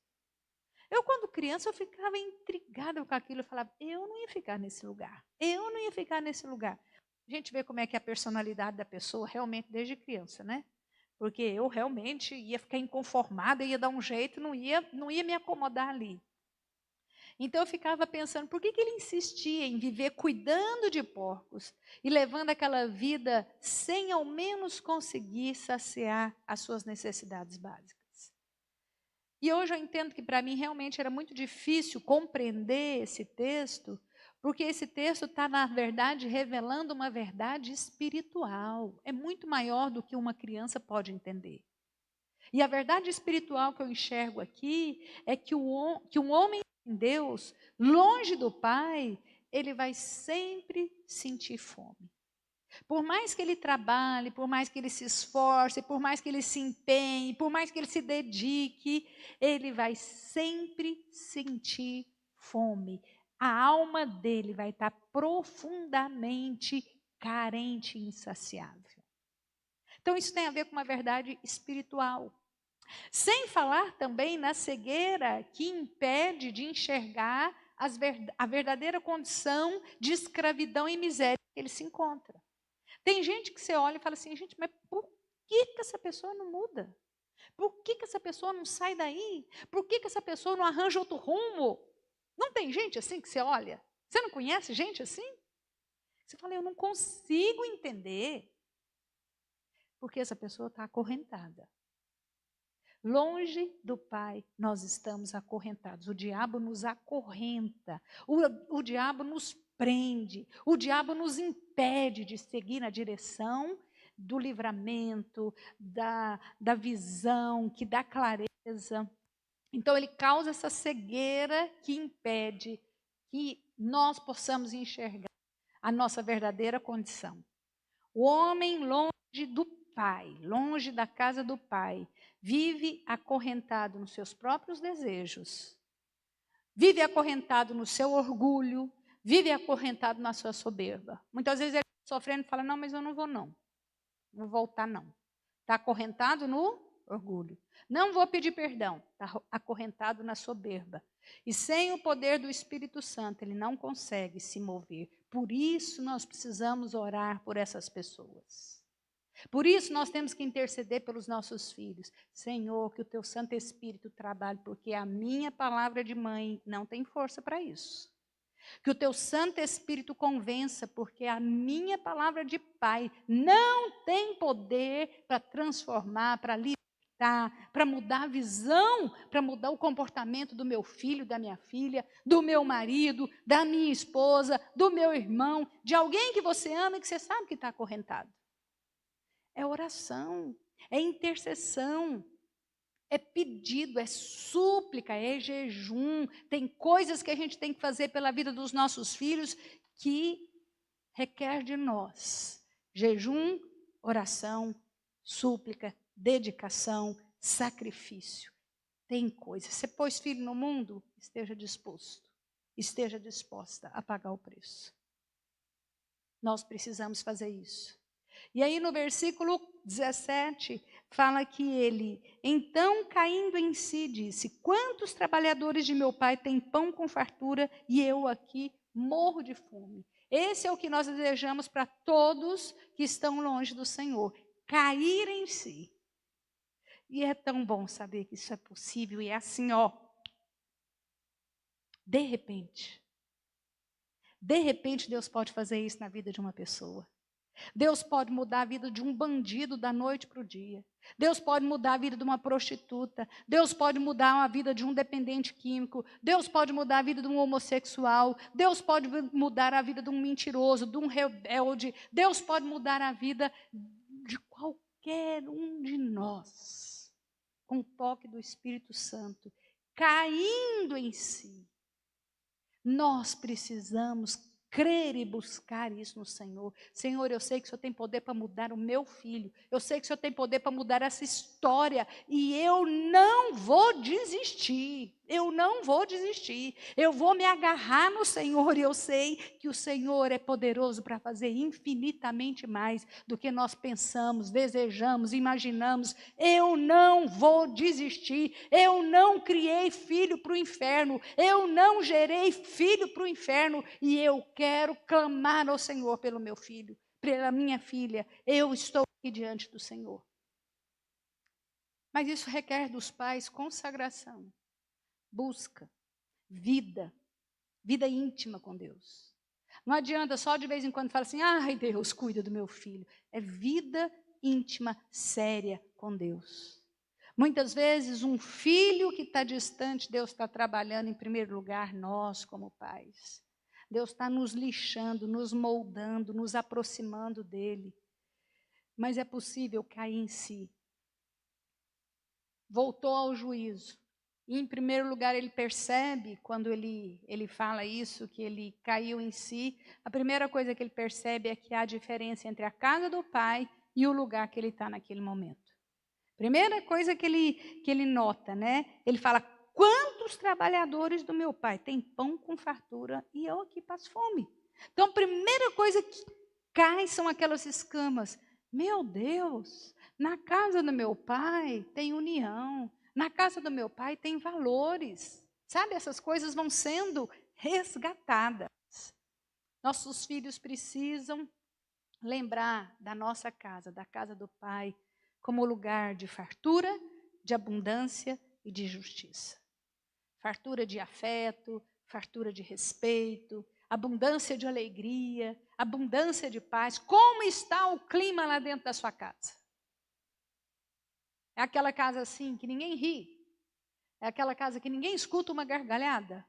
Eu, quando criança, eu ficava intrigada com aquilo. Eu falava, eu não ia ficar nesse lugar. Eu não ia ficar nesse lugar. A gente vê como é que é a personalidade da pessoa realmente desde criança, né? Porque eu realmente ia ficar inconformada, ia dar um jeito, não ia me acomodar ali. Então eu ficava pensando, por que ele insistia em viver cuidando de porcos e levando aquela vida sem ao menos conseguir saciar as suas necessidades básicas? E hoje eu entendo que para mim realmente era muito difícil compreender esse texto, porque esse texto está, na verdade, revelando uma verdade espiritual. É muito maior do que uma criança pode entender. E a verdade espiritual que eu enxergo aqui é que um homem em Deus, longe do Pai, ele vai sempre sentir fome. Por mais que ele trabalhe, por mais que ele se esforce, por mais que ele se empenhe, por mais que ele se dedique, ele vai sempre sentir fome. A alma dele vai estar profundamente carente e insaciável. Então isso tem a ver com uma verdade espiritual. Sem falar também na cegueira que impede de enxergar a verdadeira condição de escravidão e miséria que ele se encontra. Tem gente que você olha e fala assim, gente, mas por que essa pessoa não muda? Por que essa pessoa não sai daí? Por que essa pessoa não arranja outro rumo? Não tem gente assim que você olha? Você não conhece gente assim? Você fala, eu não consigo entender. Porque essa pessoa está acorrentada. Longe do Pai, nós estamos acorrentados. O diabo nos acorrenta. O diabo nos prende. O diabo nos impede de seguir na direção do livramento, da visão, que dá clareza. Então, ele causa essa cegueira que impede que nós possamos enxergar a nossa verdadeira condição. O homem longe do Pai, longe da casa do Pai, vive acorrentado nos seus próprios desejos, vive acorrentado no seu orgulho, vive acorrentado na sua soberba. Muitas vezes ele está sofrendo e fala, não, mas eu não vou vou voltar não. Está acorrentado no orgulho. Não vou pedir perdão, está acorrentado na soberba. E sem o poder do Espírito Santo, ele não consegue se mover. Por isso nós precisamos orar por essas pessoas. Por isso nós temos que interceder pelos nossos filhos. Senhor, que o teu Santo Espírito trabalhe, porque a minha palavra de mãe não tem força para isso. Que o teu Santo Espírito convença, porque a minha palavra de pai não tem poder para transformar, para libertar, para mudar a visão, para mudar o comportamento do meu filho, da minha filha, do meu marido, da minha esposa, do meu irmão, de alguém que você ama e que você sabe que está acorrentado. É oração, é intercessão, é pedido, é súplica, é jejum. Tem coisas que a gente tem que fazer pela vida dos nossos filhos que requer de nós jejum, oração, súplica, dedicação, sacrifício. Tem coisa. Você pôs filho no mundo, esteja disposto, esteja disposta a pagar o preço. Nós precisamos fazer isso. E aí no versículo 17, fala que ele, então caindo em si, disse: quantos trabalhadores de meu pai têm pão com fartura e eu aqui morro de fome? Esse é o que nós desejamos para todos que estão longe do Senhor, cair em si. E é tão bom saber que isso é possível e é assim, ó. De repente, Deus pode fazer isso na vida de uma pessoa. Deus pode mudar a vida de um bandido da noite para o dia. Deus pode mudar a vida de uma prostituta. Deus pode mudar a vida de um dependente químico. Deus pode mudar a vida de um homossexual. Deus pode mudar a vida de um mentiroso, de um rebelde. Deus pode mudar a vida de qualquer um de nós, com o toque do Espírito Santo, caindo em si. Nós precisamos crer e buscar isso no Senhor. Senhor, eu sei que o Senhor tem poder para mudar o meu filho. Eu sei que o Senhor tem poder para mudar essa história. E eu não vou desistir. Eu não vou desistir. Eu vou me agarrar no Senhor. E eu sei que o Senhor é poderoso para fazer infinitamente mais do que nós pensamos, desejamos, imaginamos. Eu não vou desistir. Eu não criei filho para o inferno. Eu não gerei filho para o inferno. E eu quero clamar ao Senhor pelo meu filho, pela minha filha. Eu estou aqui diante do Senhor. Mas isso requer dos pais consagração, busca, vida íntima com Deus. Não adianta só de vez em quando falar assim: ai, Deus, cuida do meu filho. É vida íntima, séria com Deus. Muitas vezes um filho que está distante, Deus está trabalhando em primeiro lugar nós como pais. Deus está nos lixando, nos moldando, nos aproximando dele. Mas é possível cair em si. Voltou ao juízo. E, em primeiro lugar, ele percebe, quando ele fala isso, que ele caiu em si, a primeira coisa que ele percebe é que há diferença entre a casa do pai e o lugar que ele está naquele momento. Primeira coisa que ele nota, né? Ele fala: quantos trabalhadores do meu pai têm pão com fartura e eu aqui passo fome? Então, a primeira coisa que cai são aquelas escamas. Meu Deus, na casa do meu pai tem união. Na casa do meu pai tem valores. Sabe, essas coisas vão sendo resgatadas. Nossos filhos precisam lembrar da nossa casa, da casa do pai, como lugar de fartura, de abundância e de justiça. Fartura de afeto, fartura de respeito, abundância de alegria, abundância de paz. Como está o clima lá dentro da sua casa? É aquela casa assim que ninguém ri? É aquela casa que ninguém escuta uma gargalhada?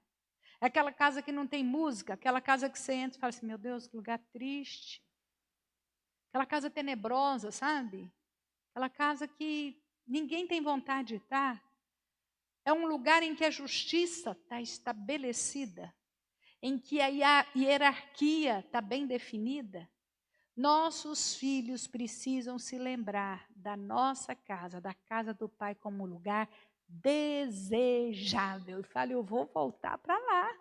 É aquela casa que não tem música? Aquela casa que você entra e fala assim: meu Deus, que lugar triste. Aquela casa tenebrosa, sabe? Aquela casa que ninguém tem vontade de estar. É um lugar em que a justiça está estabelecida, em que a hierarquia está bem definida. Nossos filhos precisam se lembrar da nossa casa, da casa do pai, como lugar desejável. E fale: eu vou voltar para lá,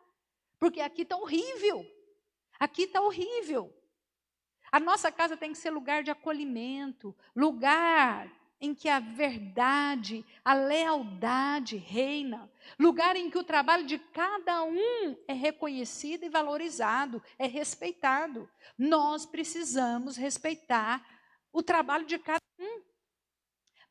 porque aqui está horrível. Aqui está horrível. A nossa casa tem que ser lugar de acolhimento, lugar em que a verdade, a lealdade reina, lugar em que o trabalho de cada um é reconhecido e valorizado, é respeitado. Nós precisamos respeitar o trabalho de cada um.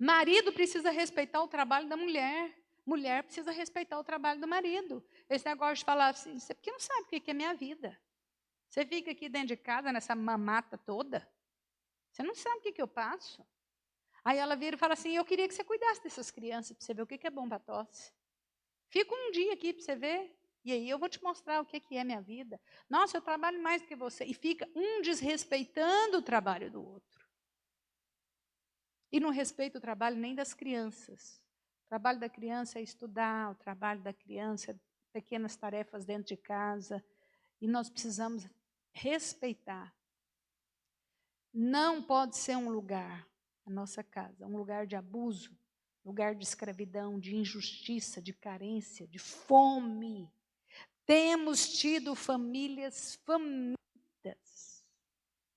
Marido precisa respeitar o trabalho da mulher. Mulher precisa respeitar o trabalho do marido. Esse negócio de falar assim: você porque não sabe o que é minha vida. Você fica aqui dentro de casa, nessa mamata toda, você não sabe o que eu passo. Aí ela vira e fala assim: eu queria que você cuidasse dessas crianças, para você ver o que é bom para tosse. Fica um dia aqui para você ver, e aí eu vou te mostrar o que é minha vida. Nossa, eu trabalho mais do que você. E fica um desrespeitando o trabalho do outro. E não respeita o trabalho nem das crianças. O trabalho da criança é estudar, o trabalho da criança é pequenas tarefas dentro de casa. E nós precisamos respeitar. Não pode ser um lugar, a nossa casa, um lugar de abuso, lugar de escravidão, de injustiça, de carência, de fome. Temos tido famílias famintas,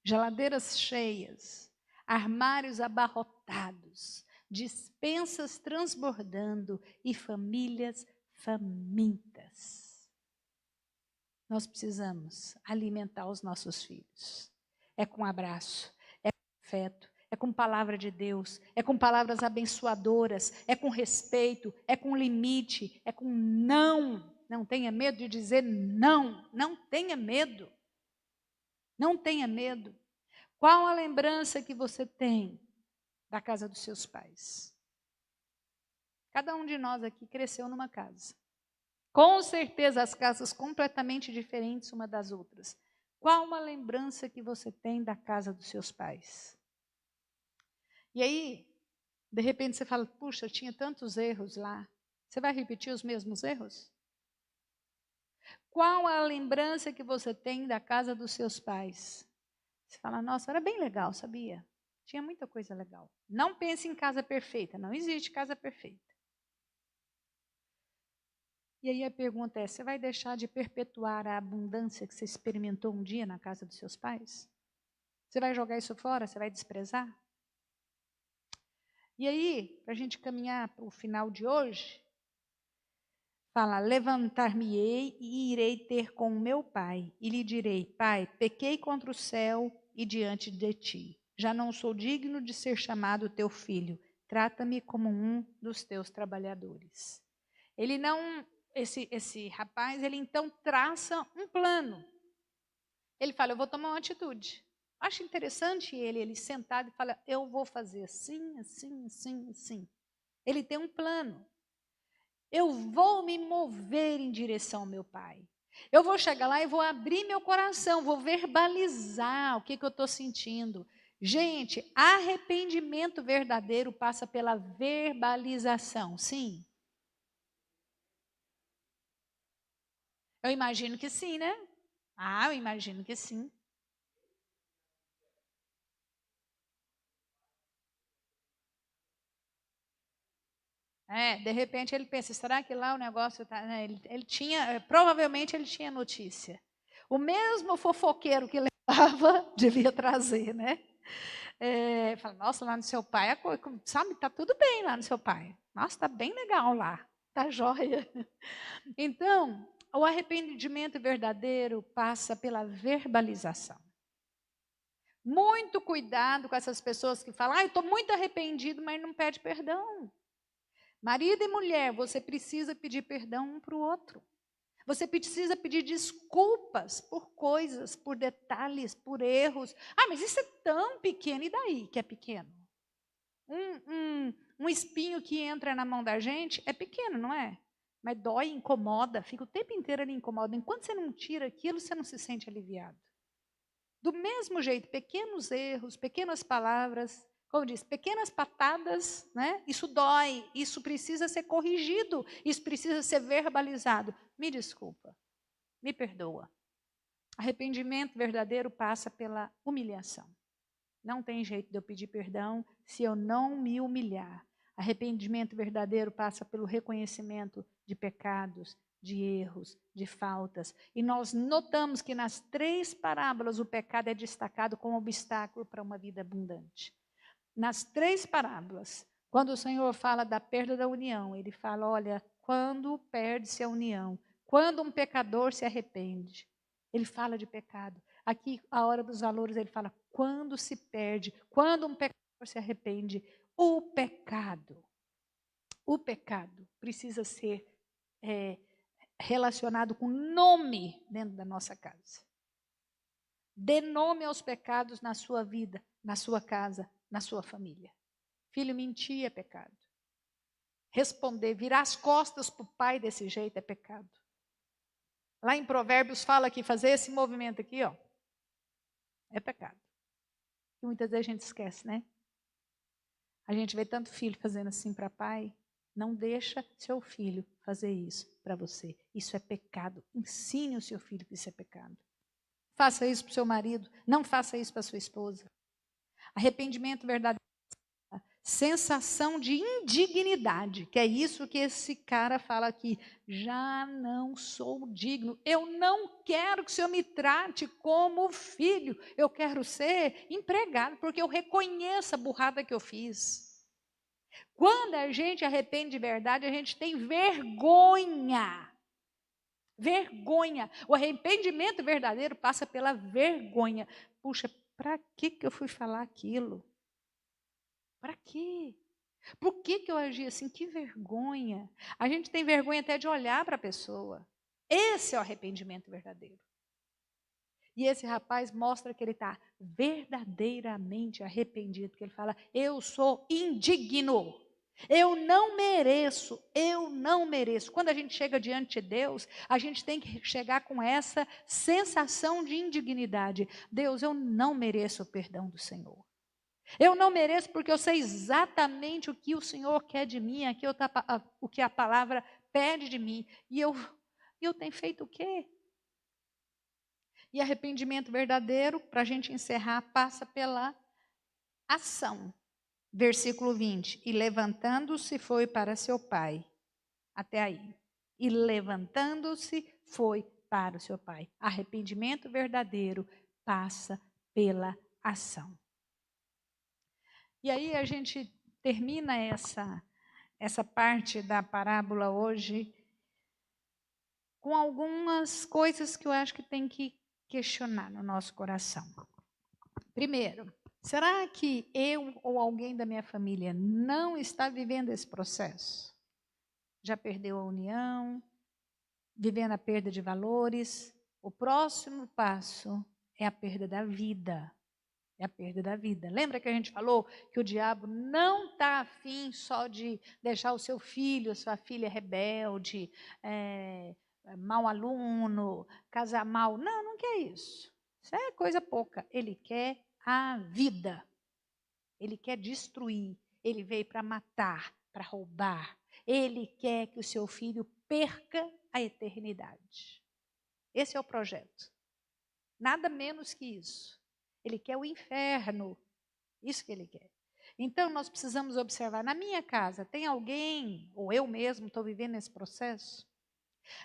geladeiras cheias, armários abarrotados, despensas transbordando e famílias famintas. Nós precisamos alimentar os nossos filhos. É com abraço, é com afeto, é com palavra de Deus, é com palavras abençoadoras, é com respeito, é com limite, é com não. Não tenha medo de dizer não, não tenha medo. Não tenha medo. Qual a lembrança que você tem da casa dos seus pais? Cada um de nós aqui cresceu numa casa. Com certeza as casas completamente diferentes uma das outras. Qual a lembrança que você tem da casa dos seus pais? E aí, de repente você fala, puxa, tinha tantos erros lá. Você vai repetir os mesmos erros? Qual a lembrança que você tem da casa dos seus pais? Você fala, nossa, era bem legal, sabia? Tinha muita coisa legal. Não pense em casa perfeita, não existe casa perfeita. E aí a pergunta é, você vai deixar de perpetuar a abundância que você experimentou um dia na casa dos seus pais? Você vai jogar isso fora? Você vai desprezar? E aí, para a gente caminhar para o final de hoje, fala, levantar-me-ei e irei ter com o meu pai, e lhe direi, pai, pequei contra o céu e diante de ti. Já não sou digno de ser chamado teu filho. Trata-me como um dos teus trabalhadores. Ele não, esse rapaz, ele então traça um plano. Ele fala, eu vou tomar uma atitude. Acho interessante ele sentado e fala, eu vou fazer assim, assim, assim, assim. Ele tem um plano. Eu vou me mover em direção ao meu pai. Eu vou chegar lá e vou abrir meu coração, vou verbalizar o que eu estou sentindo. Gente, arrependimento verdadeiro passa pela verbalização, sim? Eu imagino que sim, né? Eu imagino que sim. De repente ele pensa, será que lá o negócio está... Ele tinha, provavelmente ele tinha notícia. O mesmo fofoqueiro que levava, devia trazer, né? Fala, nossa, lá no seu pai, sabe, está tudo bem lá no seu pai. Nossa, está bem legal lá, está jóia. Então, o arrependimento verdadeiro passa pela verbalização. Muito cuidado com essas pessoas que falam, eu estou muito arrependido, mas não pede perdão. Marido e mulher, você precisa pedir perdão um para o outro. Você precisa pedir desculpas por coisas, por detalhes, por erros. Mas isso é tão pequeno, e daí que é pequeno? Um espinho que entra na mão da gente é pequeno, não é? Mas dói, incomoda, fica o tempo inteiro ali incomoda. Enquanto você não tira aquilo, você não se sente aliviado. Do mesmo jeito, pequenos erros, pequenas palavras, como diz, pequenas patadas, né? Isso dói, isso precisa ser corrigido, isso precisa ser verbalizado. Me desculpa, me perdoa. Arrependimento verdadeiro passa pela humilhação. Não tem jeito de eu pedir perdão se eu não me humilhar. Arrependimento verdadeiro passa pelo reconhecimento de pecados, de erros, de faltas. E nós notamos que nas 3 parábolas o pecado é destacado como obstáculo para uma vida abundante. Nas 3 parábolas, quando o Senhor fala da perda da união, ele fala, olha, quando perde-se a união, quando um pecador se arrepende, ele fala de pecado. Aqui, a hora dos valores, ele fala, quando se perde, quando um pecador se arrepende, o pecado precisa ser relacionado com nome dentro da nossa casa. Dê nome aos pecados na sua vida, na sua casa, na sua família. Filho, mentir é pecado. Responder, virar as costas para o pai desse jeito é pecado. Lá em Provérbios fala que fazer esse movimento aqui, ó, é pecado. E muitas vezes a gente esquece, né? A gente vê tanto filho fazendo assim para pai. Não deixa seu filho fazer isso para você. Isso é pecado. Ensine o seu filho que isso é pecado. Faça isso para o seu marido. Não faça isso para a sua esposa. Arrependimento verdadeiro. sensação de indignidade, que é isso que esse cara fala aqui. Já não sou digno, eu não quero que o Senhor me trate como filho, eu quero ser empregado, porque eu reconheço a burrada que eu fiz. Quando a gente arrepende de verdade, a gente tem vergonha. Vergonha. O arrependimento verdadeiro passa pela vergonha. Puxa, para que eu fui falar aquilo? Para quê? Por que eu agi assim? Que vergonha. A gente tem vergonha até de olhar para a pessoa. Esse é o arrependimento verdadeiro. E esse rapaz mostra que ele está verdadeiramente arrependido, porque ele fala, eu sou indigno. Eu não mereço, eu não mereço. Quando a gente chega diante de Deus, a gente tem que chegar com essa sensação de indignidade. Deus, eu não mereço o perdão do Senhor. Eu não mereço porque eu sei exatamente o que o Senhor quer de mim, o que a palavra pede de mim. E eu tenho feito o quê? E arrependimento verdadeiro, para a gente encerrar, passa pela ação. Versículo 20. E levantando-se foi para seu pai. Até aí. E levantando-se foi para o seu pai. Arrependimento verdadeiro passa pela ação. E aí a gente termina essa parte da parábola hoje com algumas coisas que eu acho que tem que questionar no nosso coração. Primeiro, será que eu ou alguém da minha família não está vivendo esse processo? Já perdeu a união, vivendo a perda de valores? O próximo passo é a perda da vida. É a perda da vida. Lembra que a gente falou que o diabo não está afim só de deixar o seu filho, a sua filha rebelde, mau aluno, casar mal. Não, não quer isso. Isso é coisa pouca. Ele quer a vida. Ele quer destruir. Ele veio para matar, para roubar. Ele quer que o seu filho perca a eternidade. Esse é o projeto. Nada menos que isso. Ele quer o inferno. Isso que ele quer. Então, nós precisamos observar. Na minha casa, tem alguém, ou eu mesmo estou vivendo esse processo?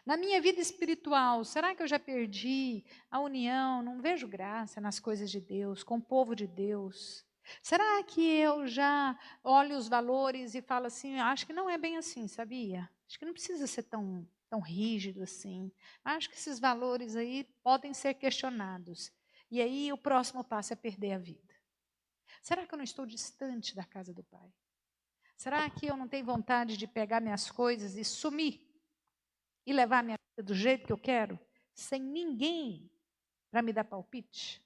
Na minha vida espiritual, será que eu já perdi a união? Não vejo graça nas coisas de Deus, com o povo de Deus? Será que eu já olho os valores e falo assim, acho que não é bem assim, sabia? Acho que não precisa ser tão rígido assim. Acho que esses valores aí podem ser questionados. E aí o próximo passo é perder a vida. Será que eu não estou distante da casa do Pai? Será que eu não tenho vontade de pegar minhas coisas e sumir? E levar minha vida do jeito que eu quero? Sem ninguém para me dar palpite?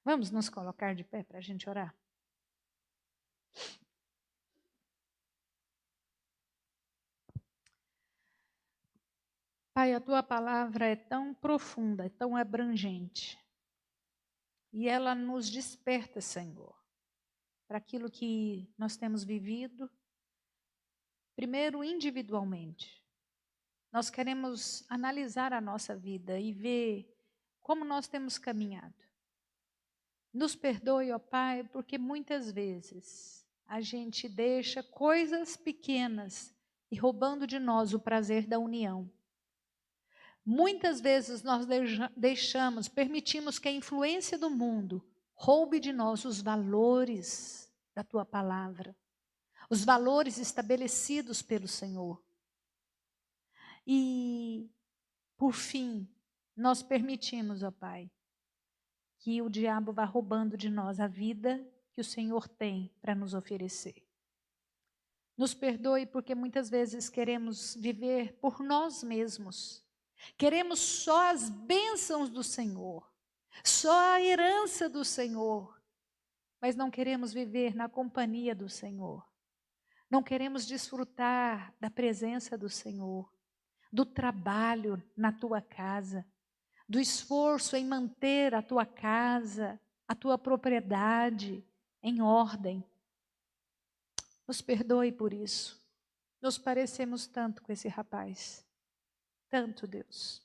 Vamos nos colocar de pé para a gente orar? Pai, a tua palavra é tão profunda, é tão abrangente. E ela nos desperta, Senhor, para aquilo que nós temos vivido, primeiro individualmente. Nós queremos analisar a nossa vida e ver como nós temos caminhado. Nos perdoe, ó Pai, porque muitas vezes a gente deixa coisas pequenas e roubando de nós o prazer da união. Muitas vezes nós permitimos que a influência do mundo roube de nós os valores da tua palavra, os valores estabelecidos pelo Senhor. E, por fim, nós permitimos, ó Pai, que o diabo vá roubando de nós a vida que o Senhor tem para nos oferecer. Nos perdoe porque muitas vezes queremos viver por nós mesmos. Queremos só as bênçãos do Senhor, só a herança do Senhor, mas não queremos viver na companhia do Senhor. Não queremos desfrutar da presença do Senhor, do trabalho na tua casa, do esforço em manter a tua casa, a tua propriedade em ordem. Nos perdoe por isso. Nos parecemos tanto com esse rapaz. Tanto, Deus.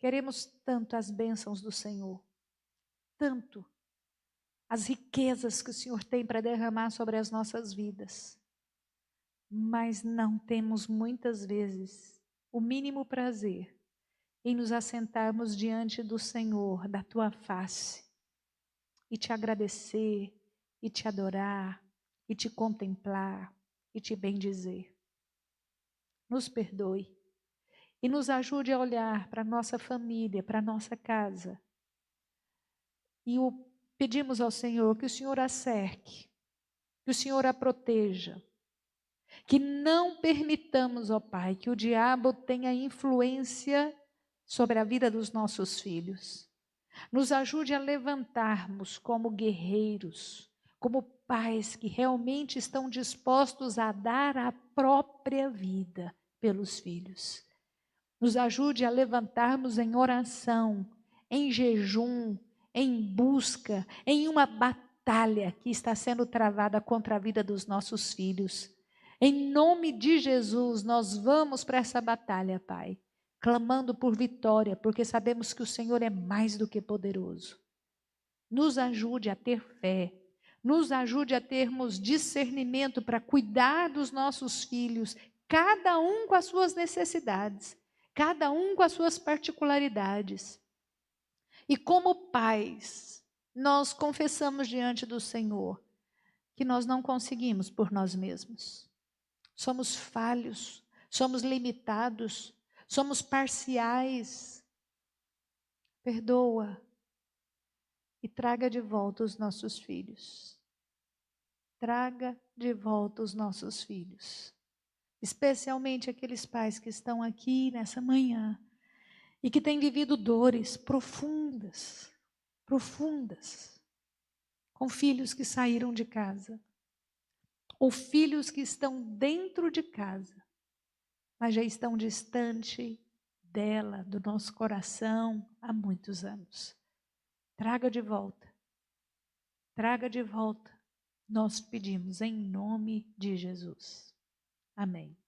Queremos tanto as bênçãos do Senhor. Tanto. as riquezas que o Senhor tem para derramar sobre as nossas vidas. Mas não temos muitas vezes o mínimo prazer em nos assentarmos diante do Senhor, da tua face, e te agradecer, e te adorar, e te contemplar, e te bendizer. Nos perdoe e nos ajude a olhar para a nossa família, para a nossa casa. E pedimos ao Senhor que o Senhor a cerque, que o Senhor a proteja, que não permitamos, ó Pai, que o diabo tenha influência sobre a vida dos nossos filhos. Nos ajude a levantarmos como guerreiros, como pais que realmente estão dispostos a dar a própria vida pelos filhos. Nos ajude a levantarmos em oração, em jejum, em busca, em uma batalha que está sendo travada contra a vida dos nossos filhos. Em nome de Jesus, nós vamos para essa batalha, Pai, clamando por vitória, porque sabemos que o Senhor é mais do que poderoso. Nos ajude a ter fé, nos ajude a termos discernimento para cuidar dos nossos filhos, cada um com as suas necessidades, cada um com as suas particularidades. E como pais, nós confessamos diante do Senhor que nós não conseguimos por nós mesmos. Somos falhos, somos limitados, somos parciais. Perdoa e traga de volta os nossos filhos. Traga de volta os nossos filhos. Especialmente aqueles pais que estão aqui nessa manhã e que têm vivido dores profundas, com filhos que saíram de casa, ou filhos que estão dentro de casa, mas já estão distante dela, do nosso coração, há muitos anos. Traga de volta, nós pedimos em nome de Jesus. Amém.